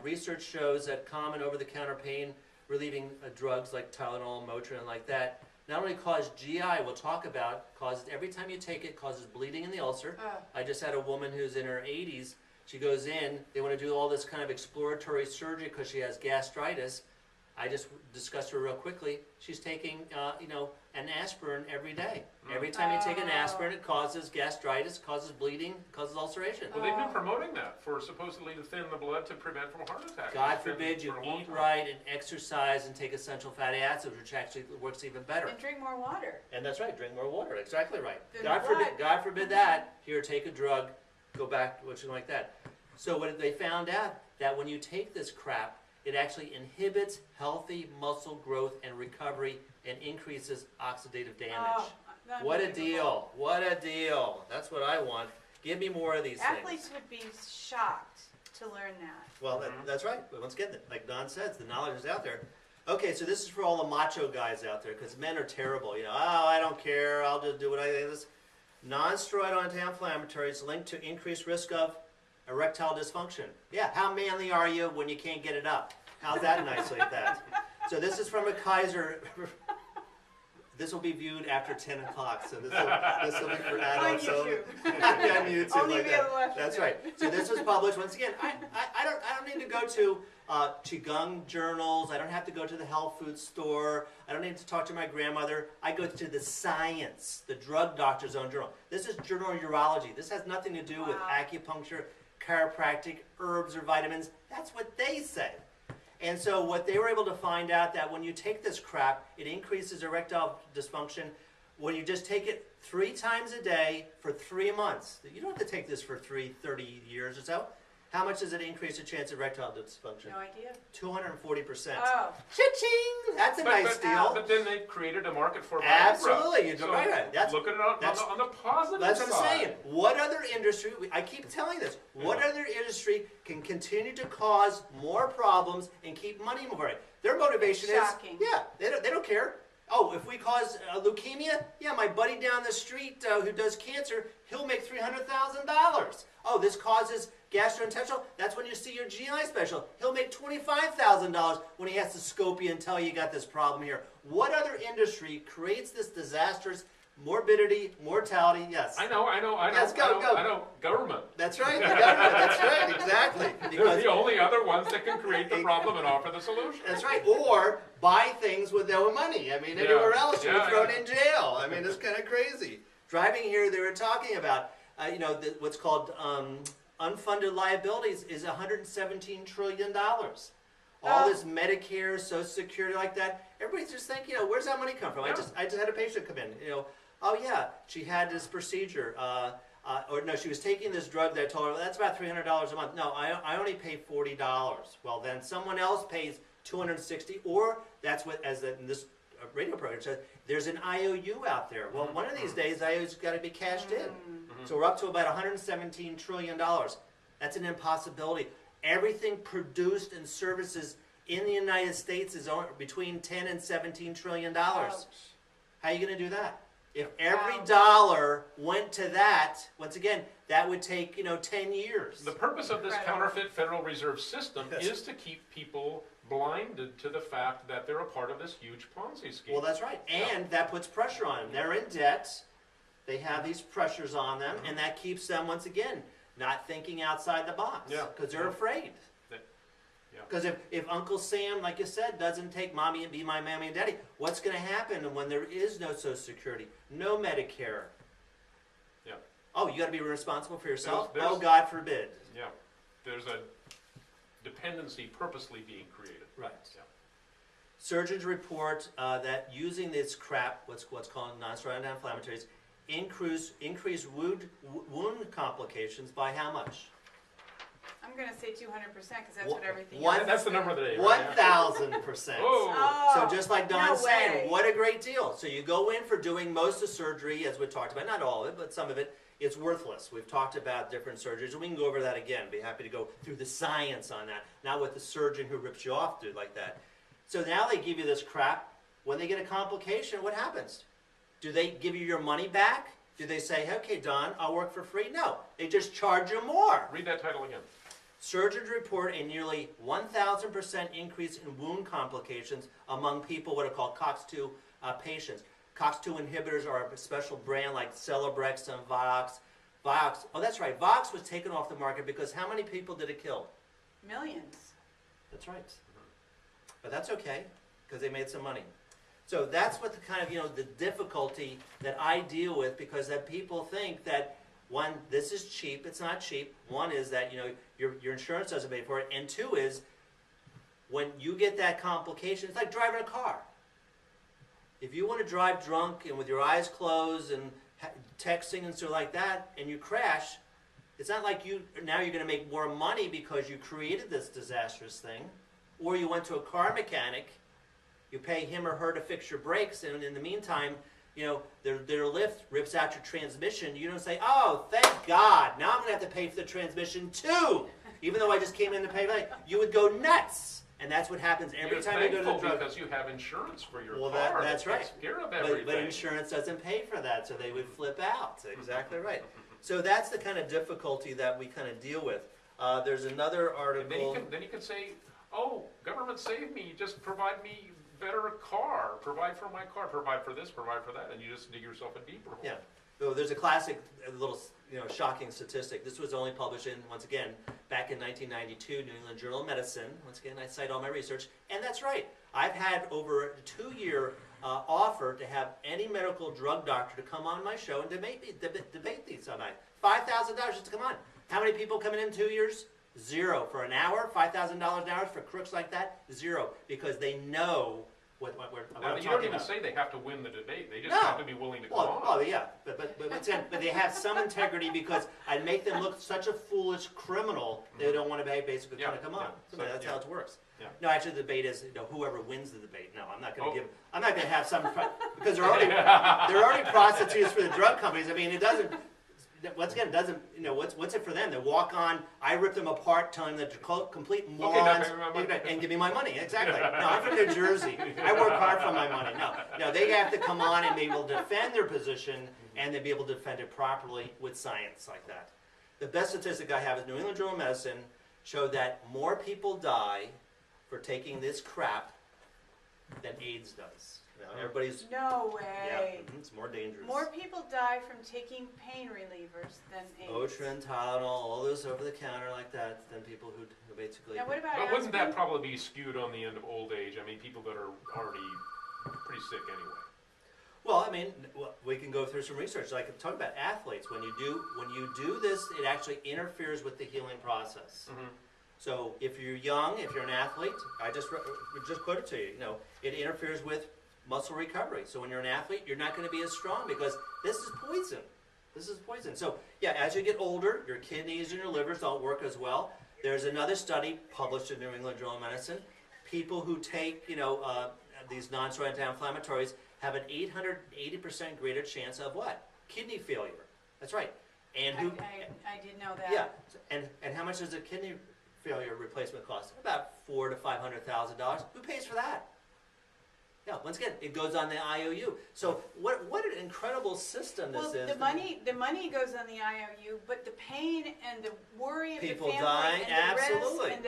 Research shows that common over-the-counter pain relieving drugs like Tylenol, Motrin, like that, not only cause GI, we'll talk about, causes every time you take it, causes bleeding in the ulcer. I just had a woman who's in her 80s. She goes in, they want to do all this kind of exploratory surgery because she has gastritis. I just discussed her real quickly. She's taking, an aspirin every day. Every time you take an aspirin, it causes gastritis, causes bleeding, causes ulceration. Well, they've been promoting that for supposedly to thin the blood to prevent from a heart attack. God forbid you eat right and exercise and take essential fatty acids, which actually works even better. And drink more water. And that's right, drink more water. Exactly right. Then God forbid that. Here, take a drug, go back, something like that. So what they found out that when you take this crap, it actually inhibits healthy muscle growth and recovery and increases oxidative damage. Oh, what a deal. What a deal. That's what I want. Give me more of these Athletes things. would be shocked to learn that. Well, that's right. But once again, like Don says, the knowledge is out there. Okay, so this is for all the macho guys out there, because men are terrible. I don't care. I'll just do what I think. Non-steroidal anti-inflammatories linked to increased risk of erectile dysfunction. Yeah, how manly are you when you can't get it up? How's that nice like that? So this is from a Kaiser. This will be viewed after 10 o'clock, so this will be for adults. On YouTube. On YouTube, Only like be that. able to watch That's it. right. So this was published once again. I don't need to go to qigong journals. I don't have to go to the health food store. I don't need to talk to my grandmother. I go to the science, the drug doctor's own journal. This is Journal of Urology. This has nothing to do with acupuncture, chiropractic, herbs, or vitamins. That's what they say. And so what they were able to find out that when you take this crap, it increases erectile dysfunction. When you just take it 3 times a day for 3 months, you don't have to take this for 30 years or so. How much does it increase the chance of erectile dysfunction? No idea. 240%. Oh. Cha-ching! That's a nice deal. But then they created a market for Viagra. Absolutely. You're So right. look at it on the positive That's side. what I'm saying. What other industry, I keep telling this, what other industry can continue to cause more problems and keep money moving? Their motivation Shocking. is, they don't care. Oh, if we cause leukemia, yeah, my buddy down the street who does cancer, he'll make $300,000. Oh, this causes gastrointestinal, that's when you see your GI special. He'll make $25,000 when he has to scope you and tell you got this problem here. What other industry creates this disastrous morbidity, mortality? Yes. I know. Yes, go. I know. Government. That's right, the government, that's right, exactly. They're the only other ones that can create the problem and offer the solution. That's right, or buy things with no money. I mean, anywhere else you're thrown in jail. I mean, it's kind of crazy. Driving here, they were talking about, what's called unfunded liabilities is $117 trillion. All this Medicare, Social Security, like that. Everybody's just thinking, where's that money come from? Yeah. I just had a patient come in. Oh yeah, she had this procedure. Or no, she was taking this drug that I told her, that's about $300 a month. No, I only pay $40. Well, then someone else pays $260, or that's what, as in this radio program says, there's an IOU out there. Well, one of these days, IOU's got to be cashed in. So we're up to about $117 trillion. That's an impossibility. Everything produced in services in the United States is between 10 and $17 trillion. How are you going to do that? If every dollar went to that, once again, that would take 10 years. The purpose of this counterfeit Federal Reserve system is to keep people blinded to the fact that they're a part of this huge Ponzi scheme. Well, that's right, and that puts pressure on them. They're in debt. They have these pressures on them, and that keeps them, once again, not thinking outside the box because they're afraid. Because if Uncle Sam, like you said, doesn't take mommy and be my mommy and daddy, what's going to happen when there is no Social Security, no Medicare? Yeah. Oh, you got to be responsible for yourself? There's, oh, God forbid. Yeah. There's a dependency purposely being created. Right. Yeah. Surgeons report that using this crap, what's called non-steroidal anti-inflammatories, increase wound complications by how much? I'm going to say 200% because that's what everything That's the number of the day. 1,000%. Oh. So just like Don's no saying, way. what a great deal. So you go in for doing most of surgery, as we talked about, not all of it, but some of it, it's worthless. We've talked about different surgeries, and we can go over that again. Be happy to go through the science on that, not what the surgeon who rips you off did like that. So now they give you this crap. When they get a complication, what happens? Do they give you your money back? Do they say, okay, Don, I'll work for free? No, they just charge you more. Read that title again. Surgeons report a nearly 1,000% increase in wound complications among people what are called COX-2 patients. COX-2 inhibitors are a special brand like Celebrex and Vox. Oh, that's right. Vox was taken off the market because how many people did it kill? Millions. That's right. But that's okay because they made some money. So that's what the kind of, the difficulty that I deal with, because that people think that, one, this is cheap. It's not cheap. One is that, your insurance doesn't pay for it. And two is, when you get that complication, it's like driving a car. If you want to drive drunk and with your eyes closed and texting and stuff like that, and you crash, it's not like now you're going to make more money because you created this disastrous thing, or you went to a car mechanic, you pay him or her to fix your brakes, and in the meantime, their lift rips out your transmission. You don't say, oh, thank God, now I'm going to have to pay for the transmission too, even though I just came in to pay for it. You would go nuts. And that's what happens every time you go to the drug. Because you have insurance for your car. Well, that's right. Takes care of everything. But insurance doesn't pay for that, so they would flip out. Exactly right. So that's the kind of difficulty that we kind of deal with. There's another article. And then you can say, oh, government save me, just provide me better car, provide for my car, provide for this, provide for that, and you just dig yourself a deeper hole. Yeah. So there's a classic little shocking statistic. This was only published once again, back in 1992, New England Journal of Medicine. Once again, I cite all my research. And that's right. I've had over a 2-year offer to have any medical drug doctor to come on my show and debate these on $5,000 just to come on. How many people come in 2 years? 0. For an hour, $5,000 an hour for crooks like that? 0. Because they know what we're talking about. You don't even say they have to win the debate. They just have to be willing to come on. Oh, yeah. But they have some integrity, because I'd make them look such a foolish criminal they don't want to basically kind of come on. So that's how it works. Yeah. No, actually, the debate is whoever wins the debate. No, I'm not going to give. I'm not going to have some because they're already prostitutes for the drug companies. I mean, it doesn't. once again, it doesn't, what's it for them? They walk on, I rip them apart, telling them they're complete Okay, morons, now, and give me my money. Exactly. No, I'm from New Jersey. I work hard for my money. No, they have to come on and be able to defend their position, and they be able to defend it properly with science like that. The best statistic I have is New England Journal of Medicine showed that more people die for taking this crap than AIDS does. Everybody's, No way. it's more dangerous. More people die from taking pain relievers than AIDS. Motrin, Tylenol, all those over the counter like that, than people who basically. Now what about But wouldn't that aspirin? probably be skewed on the end of old age? I mean, people that are already pretty sick anyway. Well, I mean, we can go through some research. Like talk about athletes. When you do this, it actually interferes with the healing process. Mm-hmm. So if you're young, if you're an athlete, I just quoted to you. It interferes with muscle recovery. So when you're an athlete, you're not going to be as strong because this is poison. This is poison. So yeah, as you get older, your kidneys and your livers don't work as well. There's another study published in New England Journal of Medicine. People who take these non-steroidal anti-inflammatories have an 880% greater chance of what? Kidney failure. That's right. And who? I didn't know that. Yeah. And how much does a kidney failure replacement cost? About $400,000 to $500,000. Who pays for that? Yeah. Once again, it goes on the IOU. So what an incredible system this Well, is. the money goes on the IOU, but the pain and the worry of People the family die, and the absolutely. risk and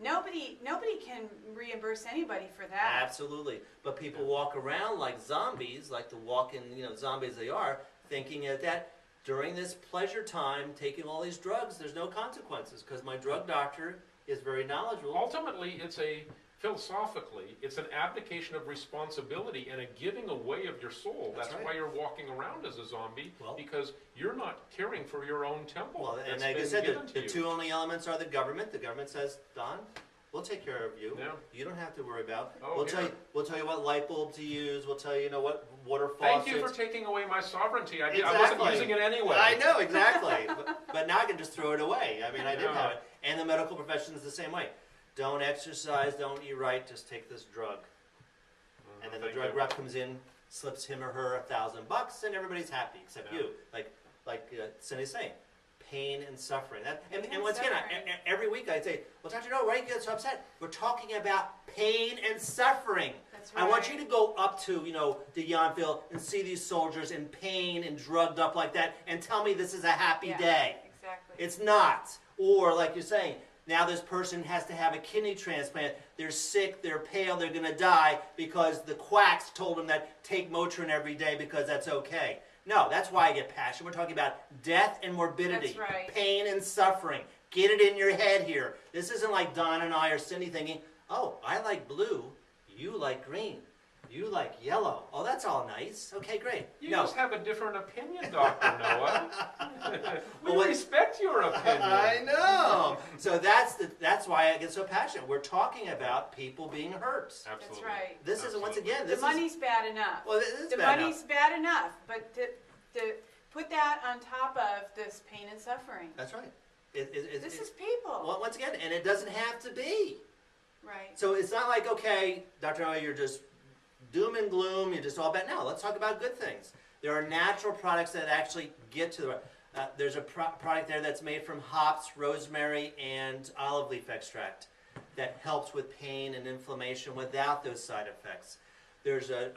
nobody can reimburse anybody for that. Absolutely. But people walk around like zombies, like the walking, zombies they are, thinking that during this pleasure time, taking all these drugs, there's no consequences because my drug doctor is very knowledgeable. Ultimately, philosophically, it's an abdication of responsibility and a giving away of your soul. That's That's right. why you're walking around as a zombie, Well, because you're not caring for your own temple. Well, and that's like I been said, given to the you. two only elements are the government. The government says, Don, we'll take care of you. Yeah. You don't have to worry about. Oh, We'll tell here. you what light bulb to use. We'll tell you, what water Thank faucets. you for taking away my sovereignty. I Exactly. wasn't using it anyway. I know, exactly. but now I can just throw it away. I mean, I did Yeah. have it. And the medical profession is the same way. Don't exercise, don't eat right, just take this drug. And then the Thank drug you. rep comes in, slips him or her $1,000, and everybody's happy except Yeah. you. Like Cindy's saying, pain and suffering. And and once again, suffering. every week I'd say, well, Dr. No, why do you get so upset? We're talking about pain and suffering. That's I want right. you to go up to, the Yonville and see these soldiers in pain and drugged up like that and tell me this is a happy Yeah, day. Exactly. It's not. Or like you're saying, now this person has to have a kidney transplant. They're sick, they're pale, they're going to die because the quacks told them that take Motrin every day because that's okay. No, that's why I get passionate. We're talking about death and morbidity, That's right. pain and suffering. Get it in your head here. This isn't like Don and I or Cindy thinking, oh, I like blue, you like green, you like yellow. Oh, that's all nice. Okay, great. You No. just have a different opinion, Dr. Noah. We Well, what- respect your opinion. I know. So that's why I get so passionate. We're talking about people being hurt. Absolutely. That's right. This is once Absolutely. again. The This money's bad enough. Well, this is The bad money's enough. bad enough, but to put that on top of this pain and suffering. That's right. This is people. Well, once again, and it doesn't have to be. Right. So it's not like, okay, Dr. Noah, you're just doom and gloom. You're just all bad. No, let's talk about good things. There are natural products that actually get to the. There's a product there that's made from hops, rosemary, and olive leaf extract that helps with pain and inflammation without those side effects. There's a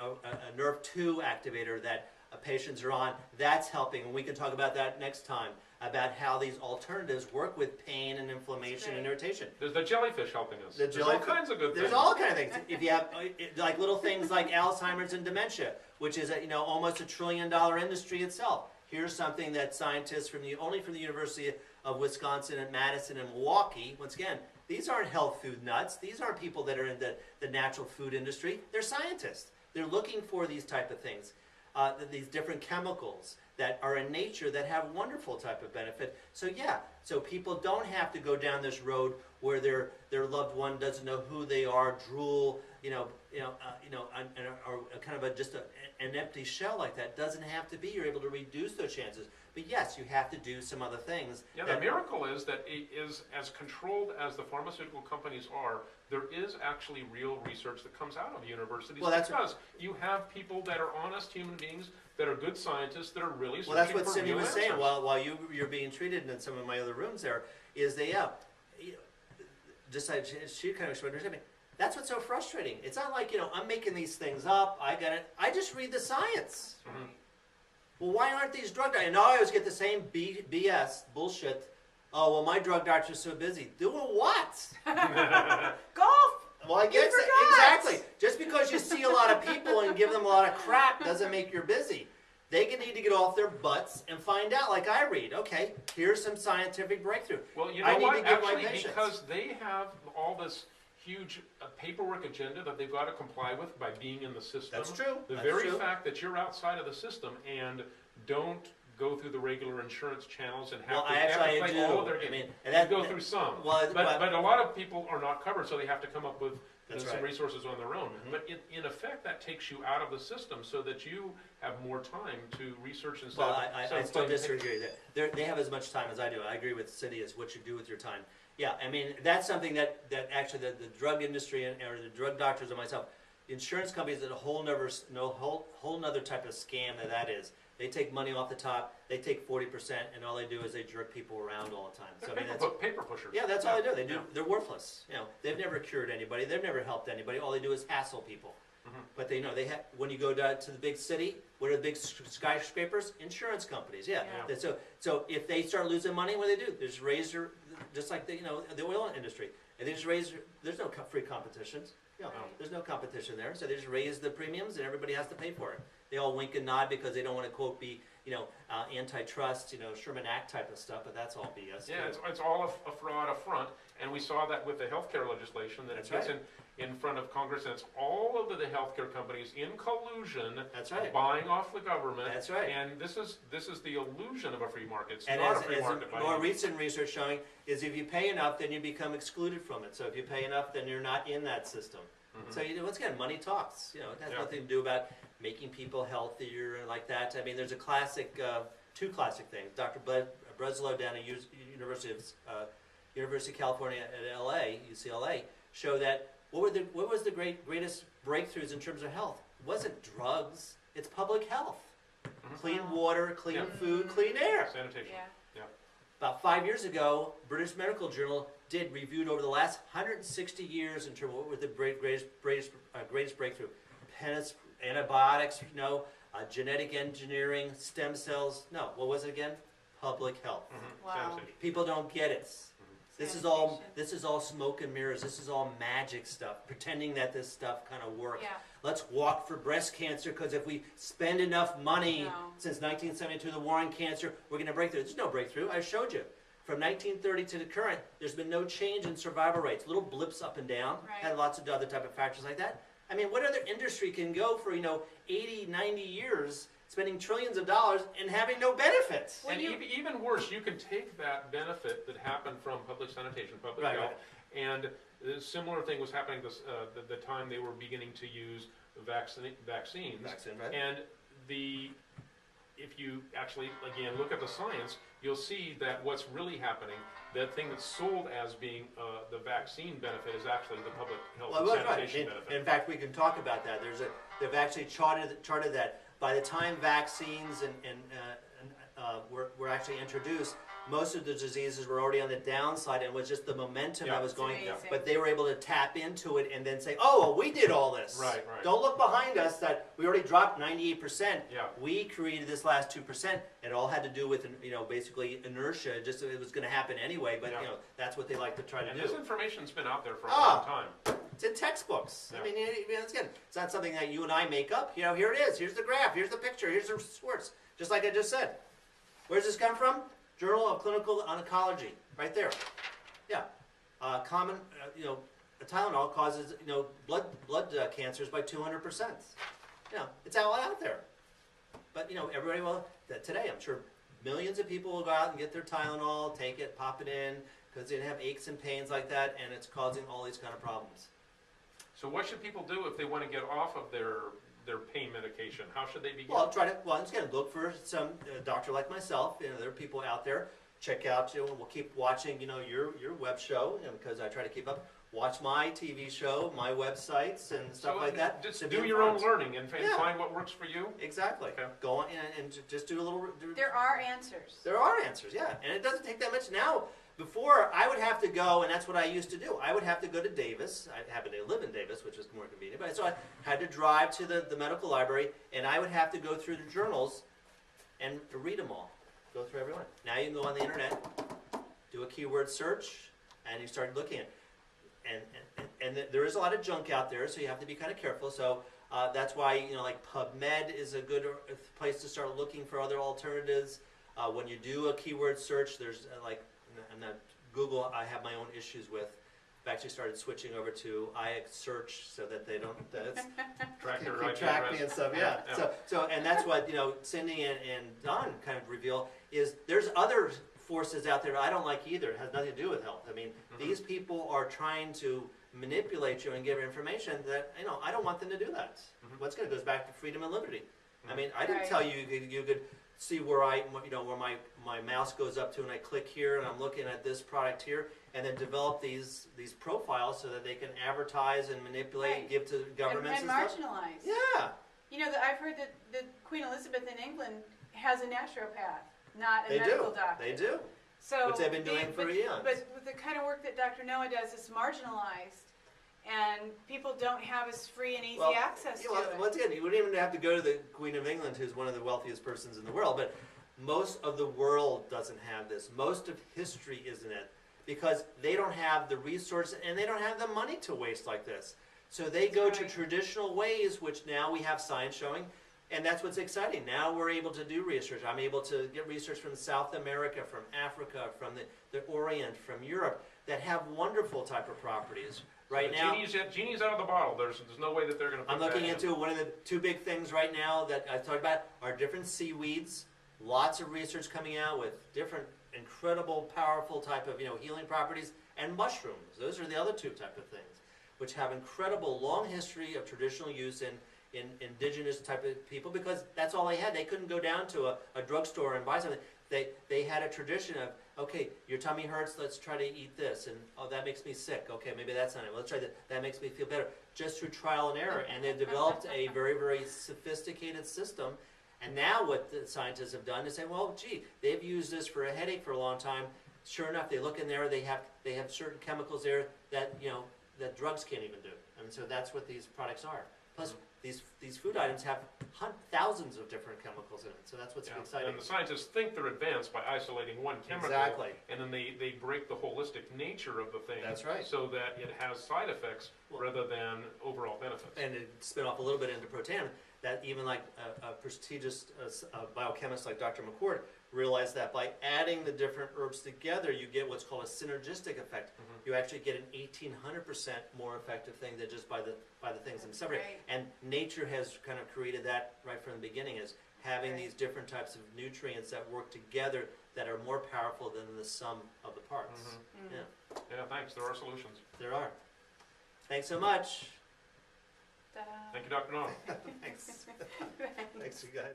nerve 2 activator that patients are on. That's helping, and we can talk about that next time, about how these alternatives work with pain and inflammation and irritation. There's the jellyfish helping us. There's all jellyfish- kinds of good things. There's all kind of things. If you have like little things like Alzheimer's and dementia, which is almost $1 trillion industry itself. Here's something that scientists only from the University of Wisconsin and Madison and Milwaukee. Once again, these aren't health food nuts. These aren't people that are in the natural food industry. They're scientists. They're looking for these type of things, these different chemicals that are in nature that have wonderful type of benefit. So so people don't have to go down this road where their loved one doesn't know who they are, drool, or kind of just an empty shell like that doesn't have to be. You're able to reduce those chances. But yes, you have to do some other things. Yeah, the miracle is that it is as controlled as the pharmaceutical companies are. There is actually real research that comes out of universities because you have people that are honest human beings, that are good scientists, that are really searching for real answers. Well, that's what Cindy was saying while you're being treated in some of my other rooms there, is just like she kind of explained her to me. That's what's so frustrating. It's not like, I'm making these things up, I got it. I just read the science. Mm-hmm. Well, why aren't these drug doctors? And now I always get the same BS, bullshit. Oh, well, my drug doctor's so busy. Doing what? Golf! Well, I guess exactly. Just because you see a lot of people and give them a lot of crap doesn't make you busy. They need to get off their butts and find out, like I read. Okay, here's some scientific breakthrough. Well, you know what? Actually, because they have all this huge paperwork agenda that they've got to comply with by being in the system. That's true. The very fact that you're outside of the system and don't go through the regular insurance channels and have to play all of their games. You go through some. But a lot of people are not covered, so they have to come up with some resources on their own. Mm-hmm. But in effect, that takes you out of the system so that you have more time to research and stuff. Well, I still disagree. They have as much time as I do. I agree with Cindy as what you do with your time. Yeah, I mean, that's something that actually the drug industry or the drug doctors and myself, insurance companies, is a whole nother type of scam that is. They take money off the top, they take 40%, and all they do is they jerk people around all the time. So that's paper pushers. Yeah, that's all they do. They're worthless. They've never cured anybody. They've never helped anybody. All they do is hassle people. Mm-hmm. But they have. When you go down to the big city, what are the big skyscrapers? Insurance companies. Yeah. So if they start losing money, what do? They just raise their, just like the oil industry, and they just raise. There's no free competitions. There's no competition there. So they just raise the premiums, and everybody has to pay for it. They all wink and nod because they don't want to quote be antitrust, Sherman Act type of stuff, but that's all BS. Yeah, it's all a fraud up front, and we saw that with the healthcare legislation that it gets in front of Congress, and it's all of the healthcare companies in collusion. That's right. Buying off the government. That's right. And this is the illusion of a free market. It's and not a free market. More recent research showing is if you pay enough, then you become excluded from it. So if you pay enough, then you're not in that system. Mm-hmm. So once again, money talks. It has nothing to do about making people healthier and like that. I mean, there's two classic things. Dr. Breslow down at University of California at UCLA, show that what was the greatest breakthroughs in terms of health? It wasn't drugs. It's public health. Mm-hmm. Clean water, clean food, clean air. Sanitation. Yeah. About 5 years ago, British Medical Journal reviewed over the last 160 years in terms of what were the greatest breakthrough. Antibiotics, genetic engineering, stem cells. No, what was it again? Public health. Mm-hmm. Wow. People don't get it. Mm-hmm. This is all smoke and mirrors. This is all magic stuff, pretending that this stuff kind of works. Yeah. Let's walk for breast cancer because if we spend enough money since 1972, the war on cancer, we're going to break through. There's no breakthrough. I showed you. From 1930 to the current, there's been no change in survival rates. Little blips up and down. Right. Had lots of other type of factors like that. I mean, what other industry can go for 80, 90 years spending trillions of dollars and having no benefits? And even worse, you can take that benefit that happened from public sanitation, public health, and a similar thing was happening the time they were beginning to use vaccines. And if you actually, again, look at the science, you'll see that what's really happening, the thing that's sold as being the vaccine benefit is actually the public health and sanitation benefit. In fact, we can talk about that. They've actually charted that by the time vaccines were actually introduced, most of the diseases were already on the downside, and it was just the momentum that was going. But they were able to tap into it and then say, "Oh, well, we did all this. Right. Don't look behind us that we already dropped 98%. Yeah. We created this last 2%. It all had to do with basically inertia. Just it was going to happen anyway. But that's what they like to try to do. And this information's been out there for a long time. It's in textbooks. Yeah. I mean, it's good. It's not something that you and I make up. Here it is. Here's the graph. Here's the picture. Here's the source. Just like I just said. Where's this come from? Journal of Clinical Oncology, right there. Yeah, Tylenol causes blood cancers by 200%. It's all out there. But everybody today I'm sure millions of people will go out and get their Tylenol, take it, pop it in because they have aches and pains like that, and it's causing all these kind of problems. So what should people do if they want to get off of their pain medication? How should they begin? Well, once again, look for some doctor like myself. You know, there are people out there. Check out, you know, we'll keep watching, you know, your web show, because I try to keep up. Watch my TV show, my websites, and stuff like that. Just to do be your own informed. learning and Yeah. find what works for you. Exactly. Okay. Go on and just do a little. There are answers. There are answers, yeah, and it doesn't take that much now. Before, I would have to go, and that's what I used to do. I would have to go to Davis. I happen to live in Davis, which is more convenient. But so I had to drive to the medical library, and I would have to go through the journals and read them all. Go through every one. Now you can go on the internet, do a keyword search, and you start looking at it. And there is a lot of junk out there, so you have to be kind of careful. So that's why, you know, like PubMed is a good place to start looking for other alternatives. When you do a keyword search, there's and that Google, I have my own issues with. I've actually started switching over to iXearch so that they don't Track your keep IP track me address. and stuff. Yeah. So and that's what, you know, Cindy and Don kind of reveal is there's other forces out there I don't like either. It has nothing to do with health. I mean, these people are trying to manipulate you and give information that, you know, I don't want them to do that. What's good? It goes back to freedom and liberty. I mean, I didn't tell you you could see where where my mouse goes up to, and I click here, and I'm looking at this product here, and then develop these profiles so that they can advertise and manipulate, Right. give to governments and and stuff. marginalize. Yeah, You know, I've heard that Queen Elizabeth in England has a naturopath, not a they medical do. doctor. They do. So Which they've been doing for eons. But with the kind of work that Dr. Noah does, it's marginalized, and people don't have as free and easy access to it. Once again, you wouldn't even have to go to the Queen of England, who's one of the wealthiest persons in the world, but most of the world doesn't have this. Most of history isn't it, because they don't have the resources and they don't have the money to waste like this. So they go to traditional ways, which now we have science showing, and that's what's exciting. Now we're able to do research. I'm able to get research from South America, from Africa, from the Orient, from Europe, that have wonderful type of properties. Right now, Genie's out of the bottle. There's no way that they're going to put I'm looking into one of the two big things right now that I've talked about are different seaweeds. Lots of research coming out with different incredible, powerful type of, you know, healing properties, and mushrooms. Those are the other two type of things, which have incredible long history of traditional use in indigenous type of people, because that's all they had. They couldn't go down to a drugstore and buy something. They had a tradition of, okay, your tummy hurts, let's try to eat this, and oh, that makes me sick. Okay, maybe that's not it. Let's try that. That makes me feel better. Just through trial and error, and they've developed a very, very sophisticated system. And now what the scientists have done is say, well, gee, they've used this for a headache for a long time. Sure enough, they look in there, they have certain chemicals there that, you know, that drugs can't even do. And so that's what these products are. Plus, these food items have thousands of different chemicals in it. So that's what's exciting. And the scientists think they're advanced by isolating one chemical. Exactly. And then they break the holistic nature of the thing. That's right. So that it has side effects rather than overall benefits. And to spin off a little bit into protein, that even like a prestigious biochemist like Dr. McCord realized that by adding the different herbs together, you get what's called a synergistic effect. You actually get an 1,800% more effective thing than just by the things themselves. Right. And nature has kind of created that right from the beginning, is having these different types of nutrients that work together that are more powerful than the sum of the parts. Yeah, thanks. There are solutions. There are. Thanks so much. Ta-da. Thank you, Dr. Noah. Thanks. Thanks, you guys.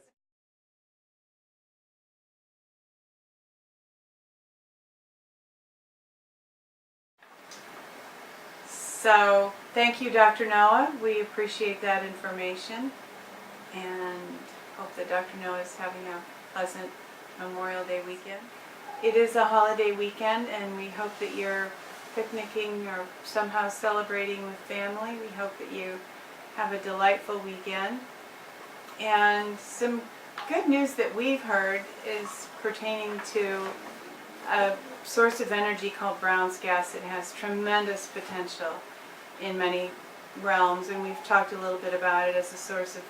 So, thank you, Dr. Noah. We appreciate that information, and hope that Dr. Noah is having a pleasant Memorial Day weekend. It is a holiday weekend, and we hope that you're picnicking or somehow celebrating with family. We hope that you have a delightful weekend. And some good news that we've heard is pertaining to a source of energy called Brown's gas. It has tremendous potential in many realms, and we've talked a little bit about it as a source of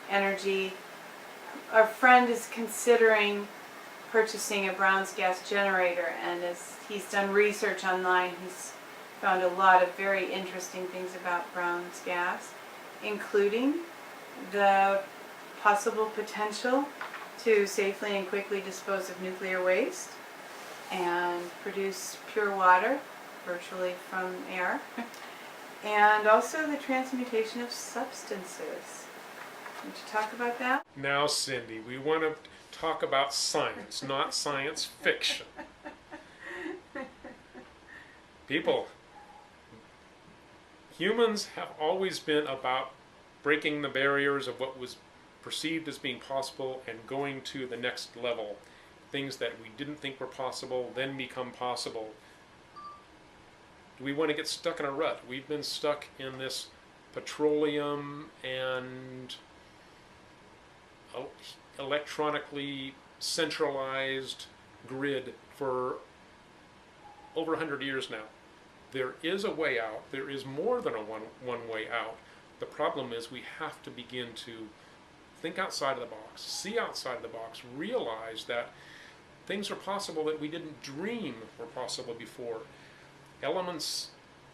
energy. Our friend is considering purchasing a Brown's gas generator, and as he's done research online, he's found a lot of very interesting things about Brown's gas, including the possible potential to safely and quickly dispose of nuclear waste and produce pure water virtually from air. and also the transmutation of substances. Would you talk about that? Now, Cindy, we want to talk about science, not science fiction. People, humans have always been about breaking the barriers of what was perceived as being possible and going to the next level. Things that we didn't think were possible then become possible. Do we want to get stuck in a rut? We've been stuck in this petroleum and electronically centralized grid for over 100 years now. There is a way out. There is more than a one way out. The problem is we have to begin to think outside of the box, see outside of the box, realize that things are possible that we didn't dream were possible before. Elements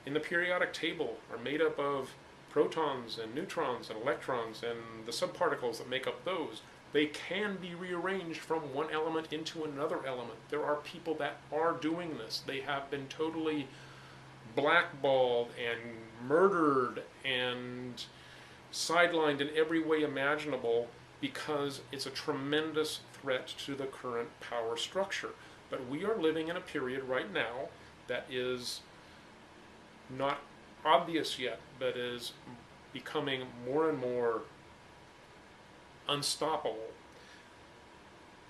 in the periodic table are made up of protons and neutrons and electrons and the subparticles that make up those. They can be rearranged from one element into another element. There are people that are doing this. They have been totally blackballed and murdered and sidelined in every way imaginable because it's a tremendous threat to the current power structure. But we are living in a period right now that is not obvious yet, but is becoming more and more unstoppable.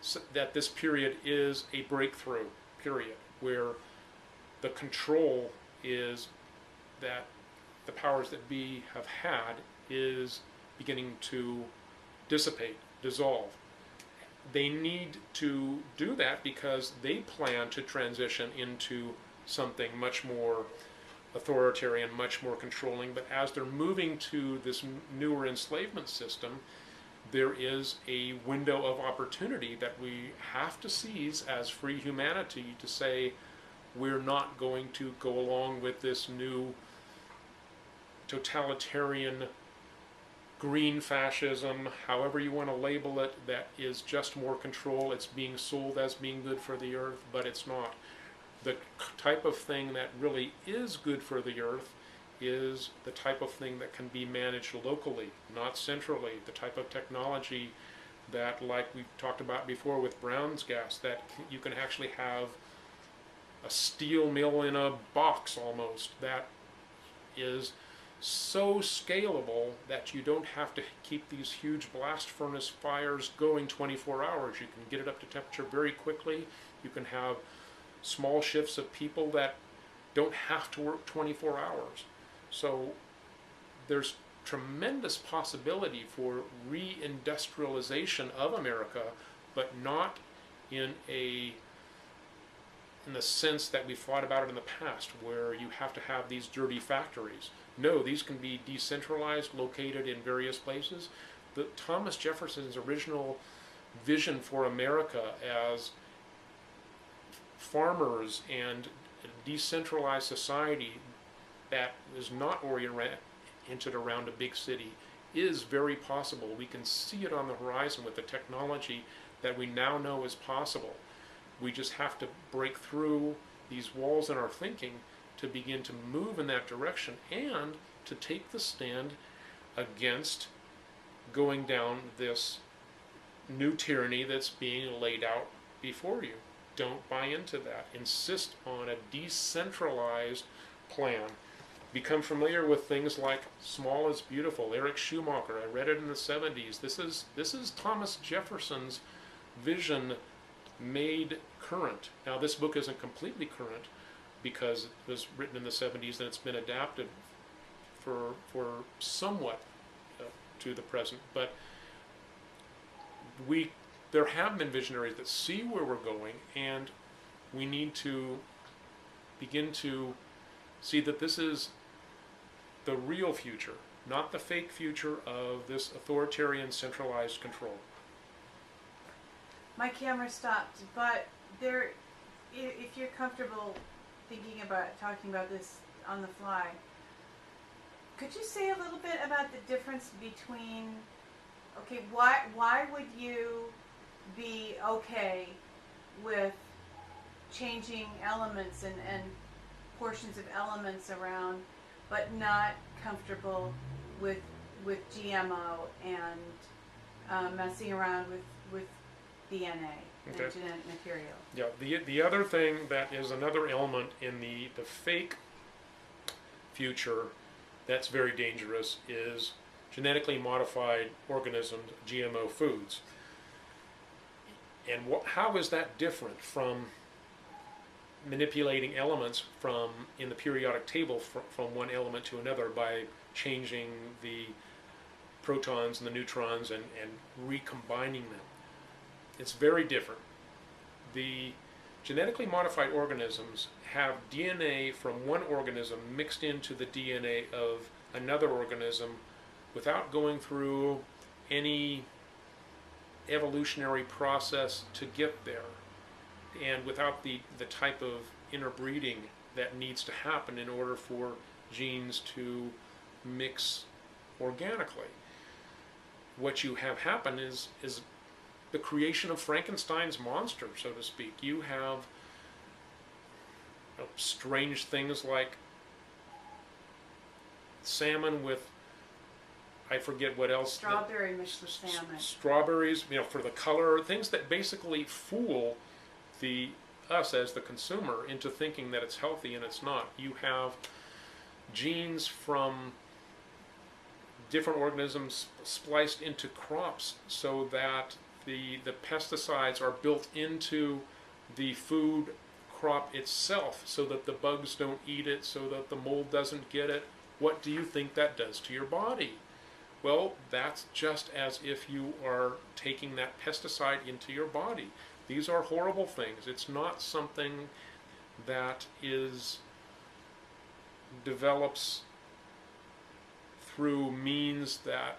So that this period is a breakthrough period where the control is that the powers that be have had is beginning to dissipate, dissolve. They need to do that because they plan to transition into something much more authoritarian, much more controlling. But as they're moving to this newer enslavement system, there is a window of opportunity that we have to seize as free humanity to say we're not going to go along with this new totalitarian green fascism, however you want to label it, that is just more control. It's being sold as being good for the earth, but it's not. The type of thing that really is good for the earth is the type of thing that can be managed locally, not centrally. The type of technology that, like we've talked about before with Brown's gas, that you can actually have a steel mill in a box almost, that is so scalable that you don't have to keep these huge blast furnace fires going 24 hours. You can get it up to temperature very quickly. You can have small shifts of people that don't have to work 24 hours. So there's tremendous possibility for reindustrialization of America, but not in the sense that we've thought about it in the past, where you have to have these dirty factories. No, these can be decentralized, located in various places. Thomas Jefferson's original vision for America as farmers and a decentralized society that is not oriented around a big city is very possible. We can see it on the horizon with the technology that we now know is possible. We just have to break through these walls in our thinking to begin to move in that direction and to take the stand against going down this new tyranny that's being laid out before you. Don't buy into that. Insist on a decentralized plan. Become familiar with things like small is beautiful. Eric Schumacher, I read it in the 70s. This is Thomas Jefferson's vision made current. Now this book isn't completely current because it was written in the 70s and it's been adapted for somewhat to the present, but there have been visionaries that see where we're going, and we need to begin to see that this is the real future, not the fake future of this authoritarian centralized control. My camera stopped, but if you're comfortable thinking about talking about this on the fly, could you say a little bit about the difference between, okay, why would you be okay with changing elements and portions of elements around but not comfortable with GMO and messing around with DNA and Okay. genetic material. Yeah, the other thing that is another element in the fake future that's very dangerous is genetically modified organisms, GMO foods. And how is that different from manipulating elements from in the periodic table from one element to another by changing the protons and the neutrons and recombining them? It's very different. The genetically modified organisms have DNA from one organism mixed into the DNA of another organism without going through any evolutionary process to get there, and without the type of interbreeding that needs to happen in order for genes to mix organically. What you have happen is the creation of Frankenstein's monster, so to speak. You have strange things like salmon with, I forget what else. Strawberry mixed with salmon. Strawberries, for the color, things that basically fool us as the consumer into thinking that it's healthy and it's not. You have genes from different organisms spliced into crops so that the pesticides are built into the food crop itself so that the bugs don't eat it, so that the mold doesn't get it. What do you think that does to your body? Well, that's just as if you are taking that pesticide into your body. These are horrible things. It's not something that develops through means that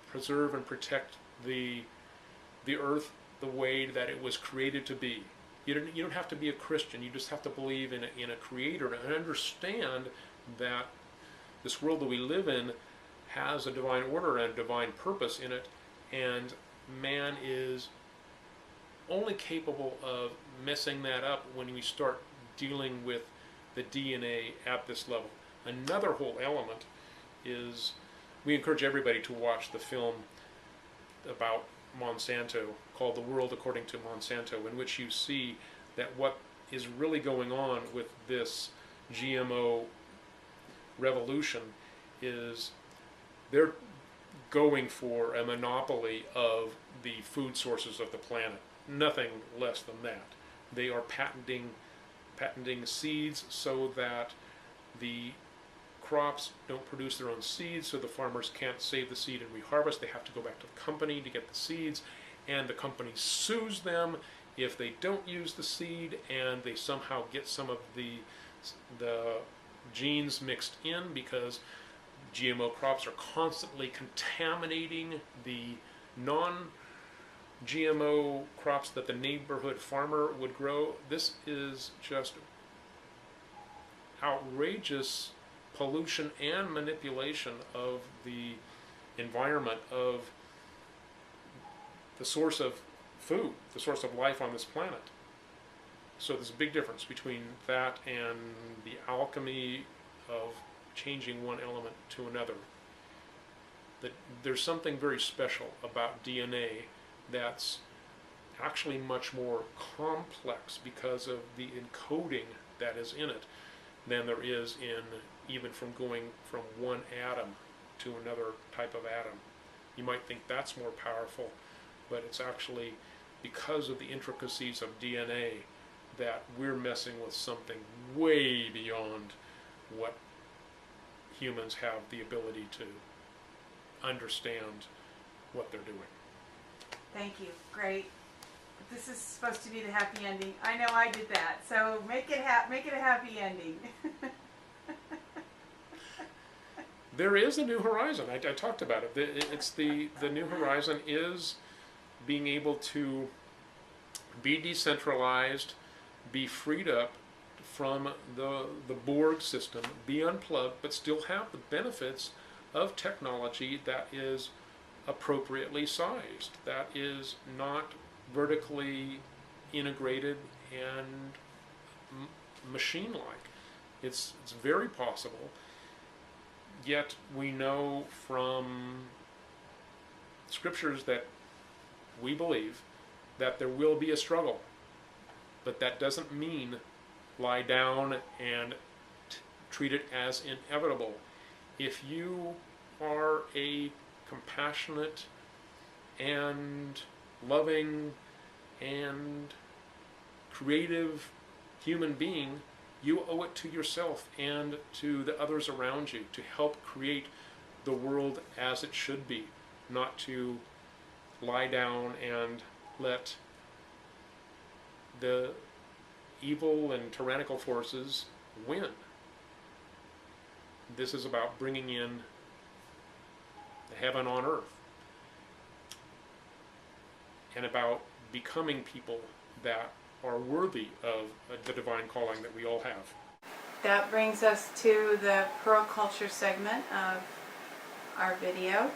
preserve and protect the earth the way that it was created to be. You don't have to be a Christian. You just have to believe in a creator and understand that this world that we live in has a divine order and a divine purpose in it, and man is only capable of messing that up when we start dealing with the DNA at this level. Another whole element is, we encourage everybody to watch the film about Monsanto called The World According to Monsanto, in which you see that what is really going on with this GMO revolution is they're going for a monopoly of the food sources of the planet. Nothing less than that. They are patenting seeds so that the crops don't produce their own seeds, so the farmers can't save the seed and reharvest. They have to go back to the company to get the seeds, and the company sues them if they don't use the seed and they somehow get some of the genes mixed in, because GMO crops are constantly contaminating the non-GMO crops that the neighborhood farmer would grow. This is just outrageous pollution and manipulation of the environment, of the source of food, the source of life on this planet. So there's a big difference between that and the alchemy of changing one element to another. That there's something very special about DNA that's actually much more complex because of the encoding that is in it than there is in even from going from one atom to another type of atom. You might think that's more powerful, but it's actually because of the intricacies of DNA that we're messing with something way beyond what humans have the ability to understand what they're doing. Thank you. Great. This is supposed to be the happy ending. I know I did that, so make it a happy ending. There is a new horizon. I talked about it. It's the new horizon is being able to be decentralized, be freed up from the Borg system, be unplugged, but still have the benefits of technology that is appropriately sized, that is not vertically integrated and machine-like. It's very possible. yet we know from scriptures that we believe that there will be a struggle. But that doesn't mean lie down and treat it as inevitable. If you are a compassionate and loving and creative human being, you owe it to yourself and to the others around you to help create the world as it should be, not to lie down and let the evil and tyrannical forces win. This is about bringing in heaven on earth and about becoming people that are worthy of the divine calling that we all have. That brings us to the Pearl Culture segment of our video.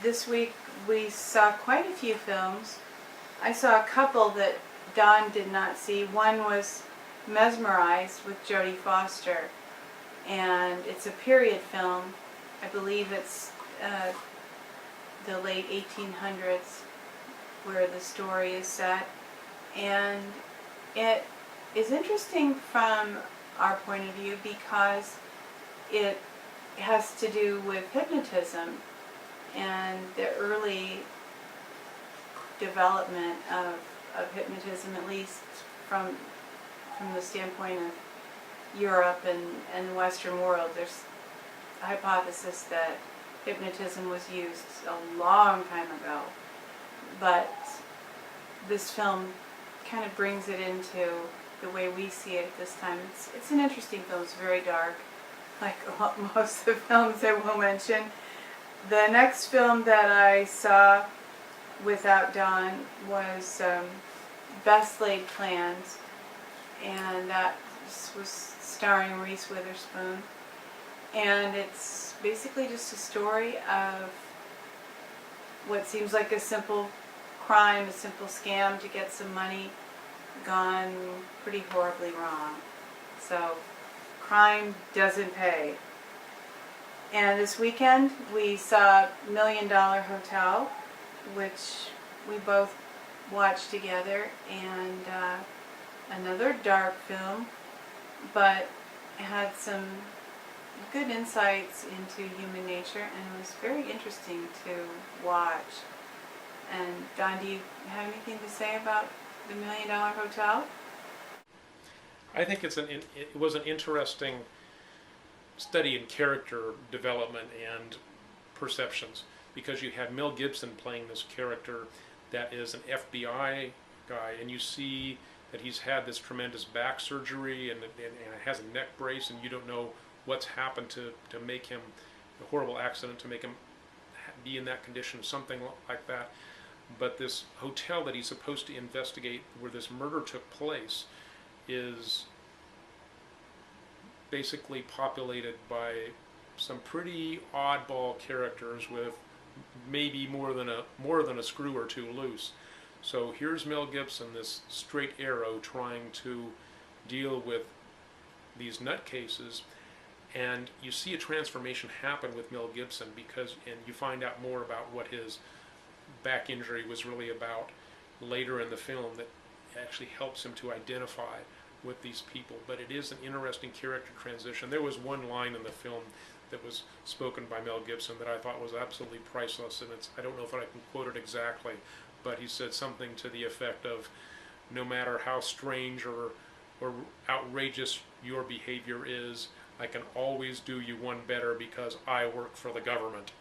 This week we saw quite a few films. I saw a couple that Don did not see. One was Mesmerized with Jodie Foster, and it's a period film. I believe it's the late 1800s where the story is set, and it is interesting from our point of view because it has to do with hypnotism and the early development of hypnotism, at least from the standpoint of Europe and the Western world. There's a hypothesis that hypnotism was used a long time ago, but this film kind of brings it into the way we see it at this time. It's an interesting film. It's very dark, like most of the films I will mention. The next film that I saw without Don was Best Laid Plans, and that was starring Reese Witherspoon. And it's basically just a story of what seems like a simple crime, a simple scam to get some money, gone pretty horribly wrong. So, crime doesn't pay. And this weekend we saw $1 Million Hotel, which we both watched together, and another dark film, but had some good insights into human nature, and it was very interesting to watch. And Don, do you have anything to say about the $1 Million Hotel? I think it was an interesting study in character development and perceptions, because you have Mel Gibson playing this character that is an FBI guy, and you see that he's had this tremendous back surgery and has a neck brace, and you don't know what's happened to make him, a horrible accident to make him be in that condition, something like that. But this hotel that he's supposed to investigate, where this murder took place, is basically populated by some pretty oddball characters with maybe more than a screw or two loose. So here's Mel Gibson, this straight arrow, trying to deal with these nutcases, and you see a transformation happen with Mel Gibson and you find out more about what his back injury was really about later in the film, that actually helps him to identify with these people. But it is an interesting character transition. There was one line in the film that was spoken by Mel Gibson that I thought was absolutely priceless, and I don't know if I can quote it exactly, but he said something to the effect of, no matter how strange or outrageous your behavior is, I can always do you one better because I work for the government.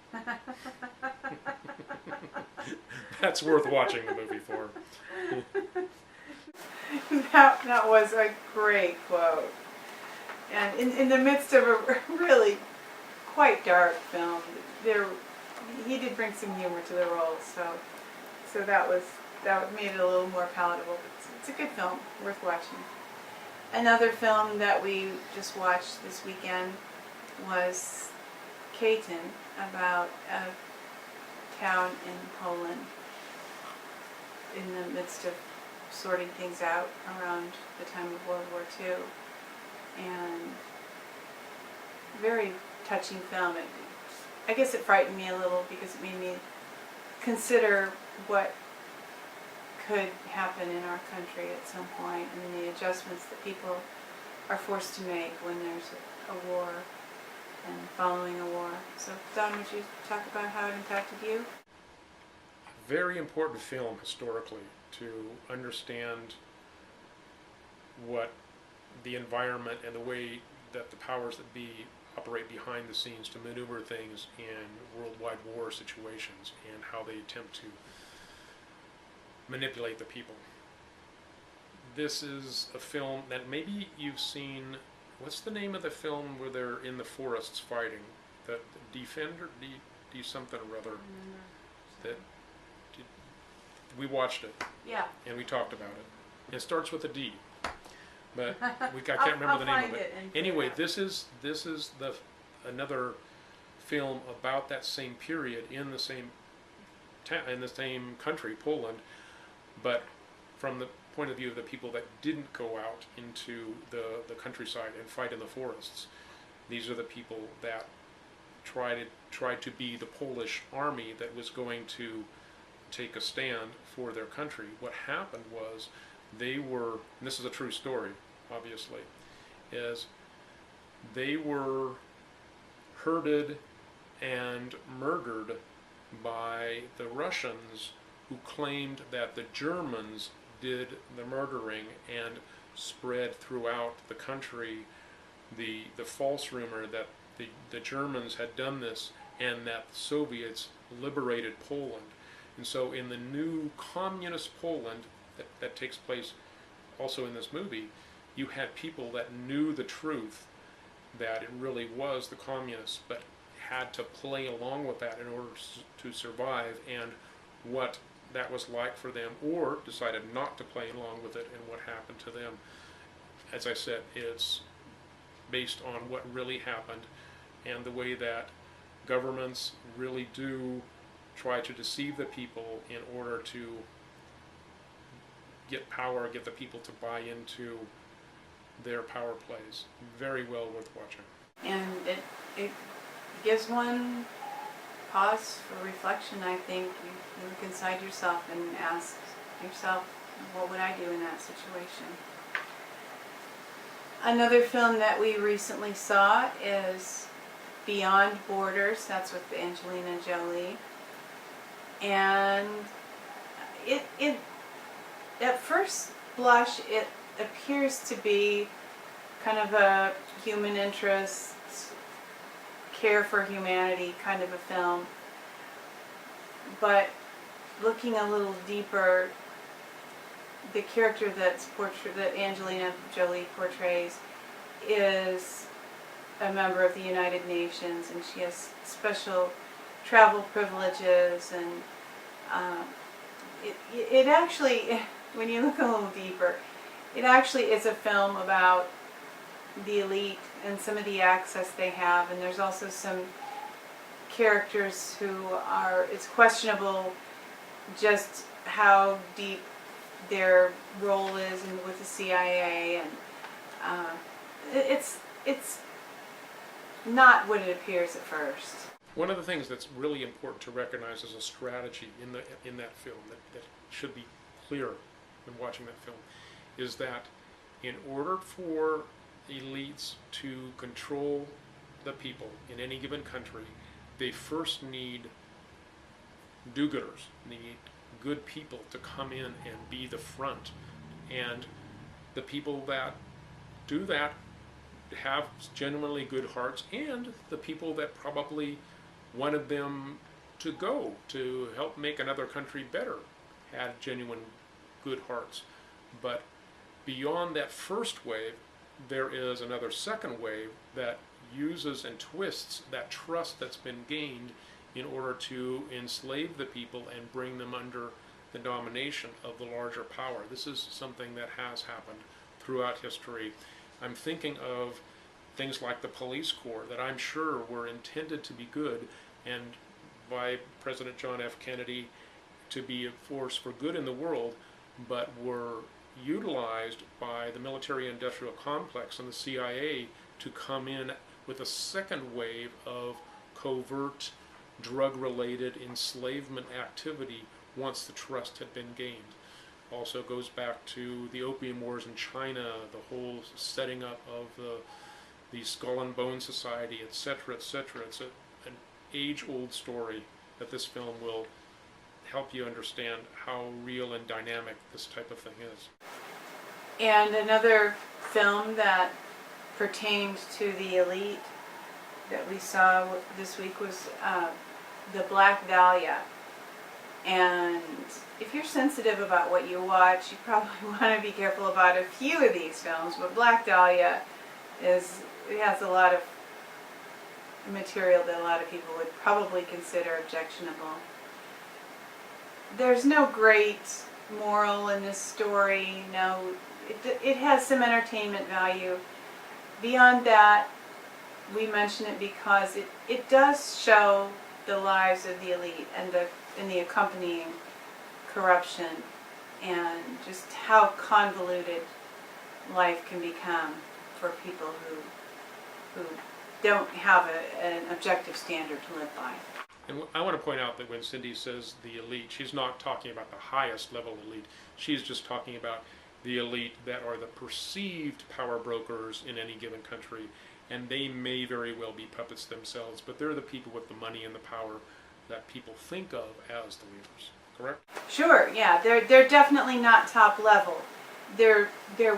That's worth watching the movie for. That was a great quote. And in the midst of a really quite dark film, he did bring some humor to the role, so that made it a little more palatable. It's a good film, worth watching. Another film that we just watched this weekend was Katyn, about a town in Poland in the midst of sorting things out around the time of World War II. And very touching film. I guess it frightened me a little because it made me consider what could happen in our country at some point and the adjustments that people are forced to make when there's a war and following a war. So Don, would you talk about how it impacted you? Very important film historically to understand what the environment and the way that the powers that be operate behind the scenes to maneuver things in worldwide war situations and how they attempt to manipulate the people. This is a film that maybe you've seen. What's the name of the film where they're in the forests fighting? The Defender, D something or other. That we watched it. Yeah. And we talked about it. It starts with a D, but I can't remember the name of it. Anyway, this is another film about that same period in the same country, Poland, but from the point of view of the people that didn't go out into the countryside and fight in the forests. These are the people that tried to be the Polish army that was going to take a stand for their country. What happened was they were, and this is a true story, obviously, is they were herded and murdered by the Russians, who claimed that the Germans did the murdering and spread throughout the country the false rumor that the Germans had done this and that the Soviets liberated Poland. And so in the new communist Poland that takes place also in this movie, you had people that knew the truth that it really was the communists, but had to play along with that in order to survive, and what that was like for them, or decided not to play along with it and what happened to them. As I said, it's based on what really happened and the way that governments really do try to deceive the people in order to get power, get the people to buy into their power plays. Very well worth watching. And it gives one pause for reflection, I think. You look inside yourself and ask yourself, what would I do in that situation? Another film that we recently saw is Beyond Borders. That's with Angelina Jolie. And it at first blush, it appears to be kind of a human interest, care for humanity kind of a film. But looking a little deeper, the character that Angelina Jolie portrays is a member of the United Nations, and she has special travel privileges, and it actually, when you look a little deeper, it actually is a film about the elite and some of the access they have, and there's also some characters who are, it's questionable just how deep their role is with the CIA, and it's not what it appears at first. One of the things that's really important to recognize as a strategy in that film that should be clear when watching that film is that in order for elites to control the people in any given country, they first need do-gooders, need good people to come in and be the front. And the people that do that have genuinely good hearts, and the people that probably wanted them to go to help make another country better had genuine good hearts. But beyond that first wave, there is another second wave that uses and twists that trust that's been gained in order to enslave the people and bring them under the domination of the larger power. This is something that has happened throughout history. I'm thinking of things like the police corps that I'm sure were intended to be good and by President John F. Kennedy to be a force for good in the world, but were utilized by the military-industrial complex and the CIA to come in with a second wave of covert drug-related enslavement activity once the trust had been gained. Also goes back to the opium wars in China, the whole setting up of the Skull and Bone Society, etc., etc. It's an age-old story that this film will help you understand how real and dynamic this type of thing is. And another film that pertained to the elite that we saw this week was The Black Dahlia. And if you're sensitive about what you watch, you probably want to be careful about a few of these films, but Black Dahlia it has a lot of material that a lot of people would probably consider objectionable. There's no great moral in this story. No, it has some entertainment value. Beyond that, we mention it because it does show the lives of the elite and the accompanying corruption and just how convoluted life can become for people who don't have an objective standard to live by. And I want to point out that when Cindy says the elite, she's not talking about the highest level elite. She's just talking about the elite that are the perceived power brokers in any given country, and they may very well be puppets themselves, but they're the people with the money and the power that people think of as the leaders, correct? Sure, yeah, they're definitely not top level. They're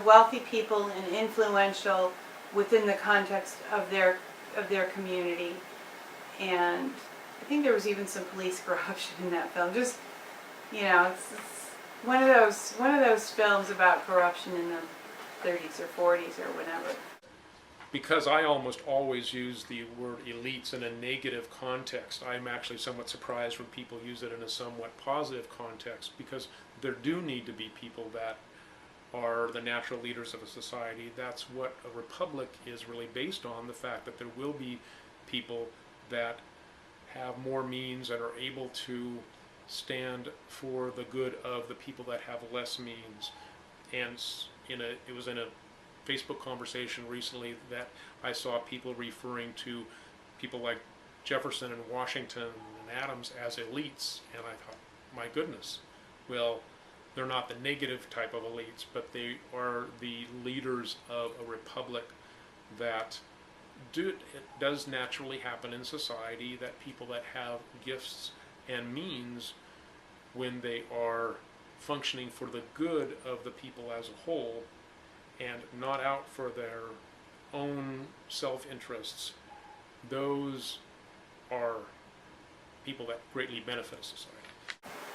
wealthy people and influential within the context of their community, and I think there was even some police corruption in that film. Just, you know, it's one of those films about corruption in the 30s or 40s or whenever. Because I almost always use the word elites in a negative context, I'm actually somewhat surprised when people use it in a somewhat positive context, because there do need to be people that are the natural leaders of a society. That's what a republic is really based on, the fact that there will be people that have more means and are able to stand for the good of the people that have less means. And it was in a Facebook conversation recently that I saw people referring to people like Jefferson and Washington and Adams as elites, and I thought, my goodness, well, they're not the negative type of elites, but they are the leaders of a republic that it does naturally happen in society that people that have gifts and means, when they are functioning for the good of the people as a whole and not out for their own self-interests, those are people that greatly benefit society.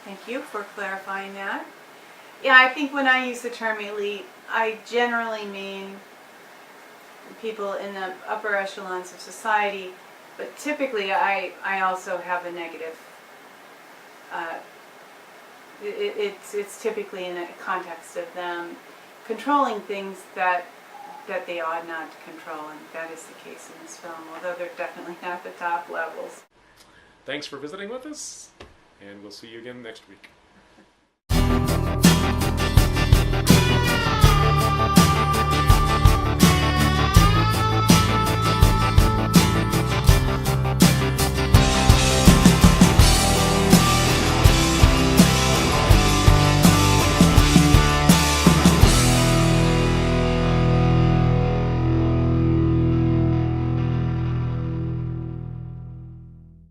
Thank you for clarifying that. Yeah, I think when I use the term elite, I generally mean people in the upper echelons of society, but typically I also have a negative, it's typically in the context of them controlling things that they ought not to control, and that is the case in this film, although they're definitely not the top levels. Thanks for visiting with us, and we'll see you again next week.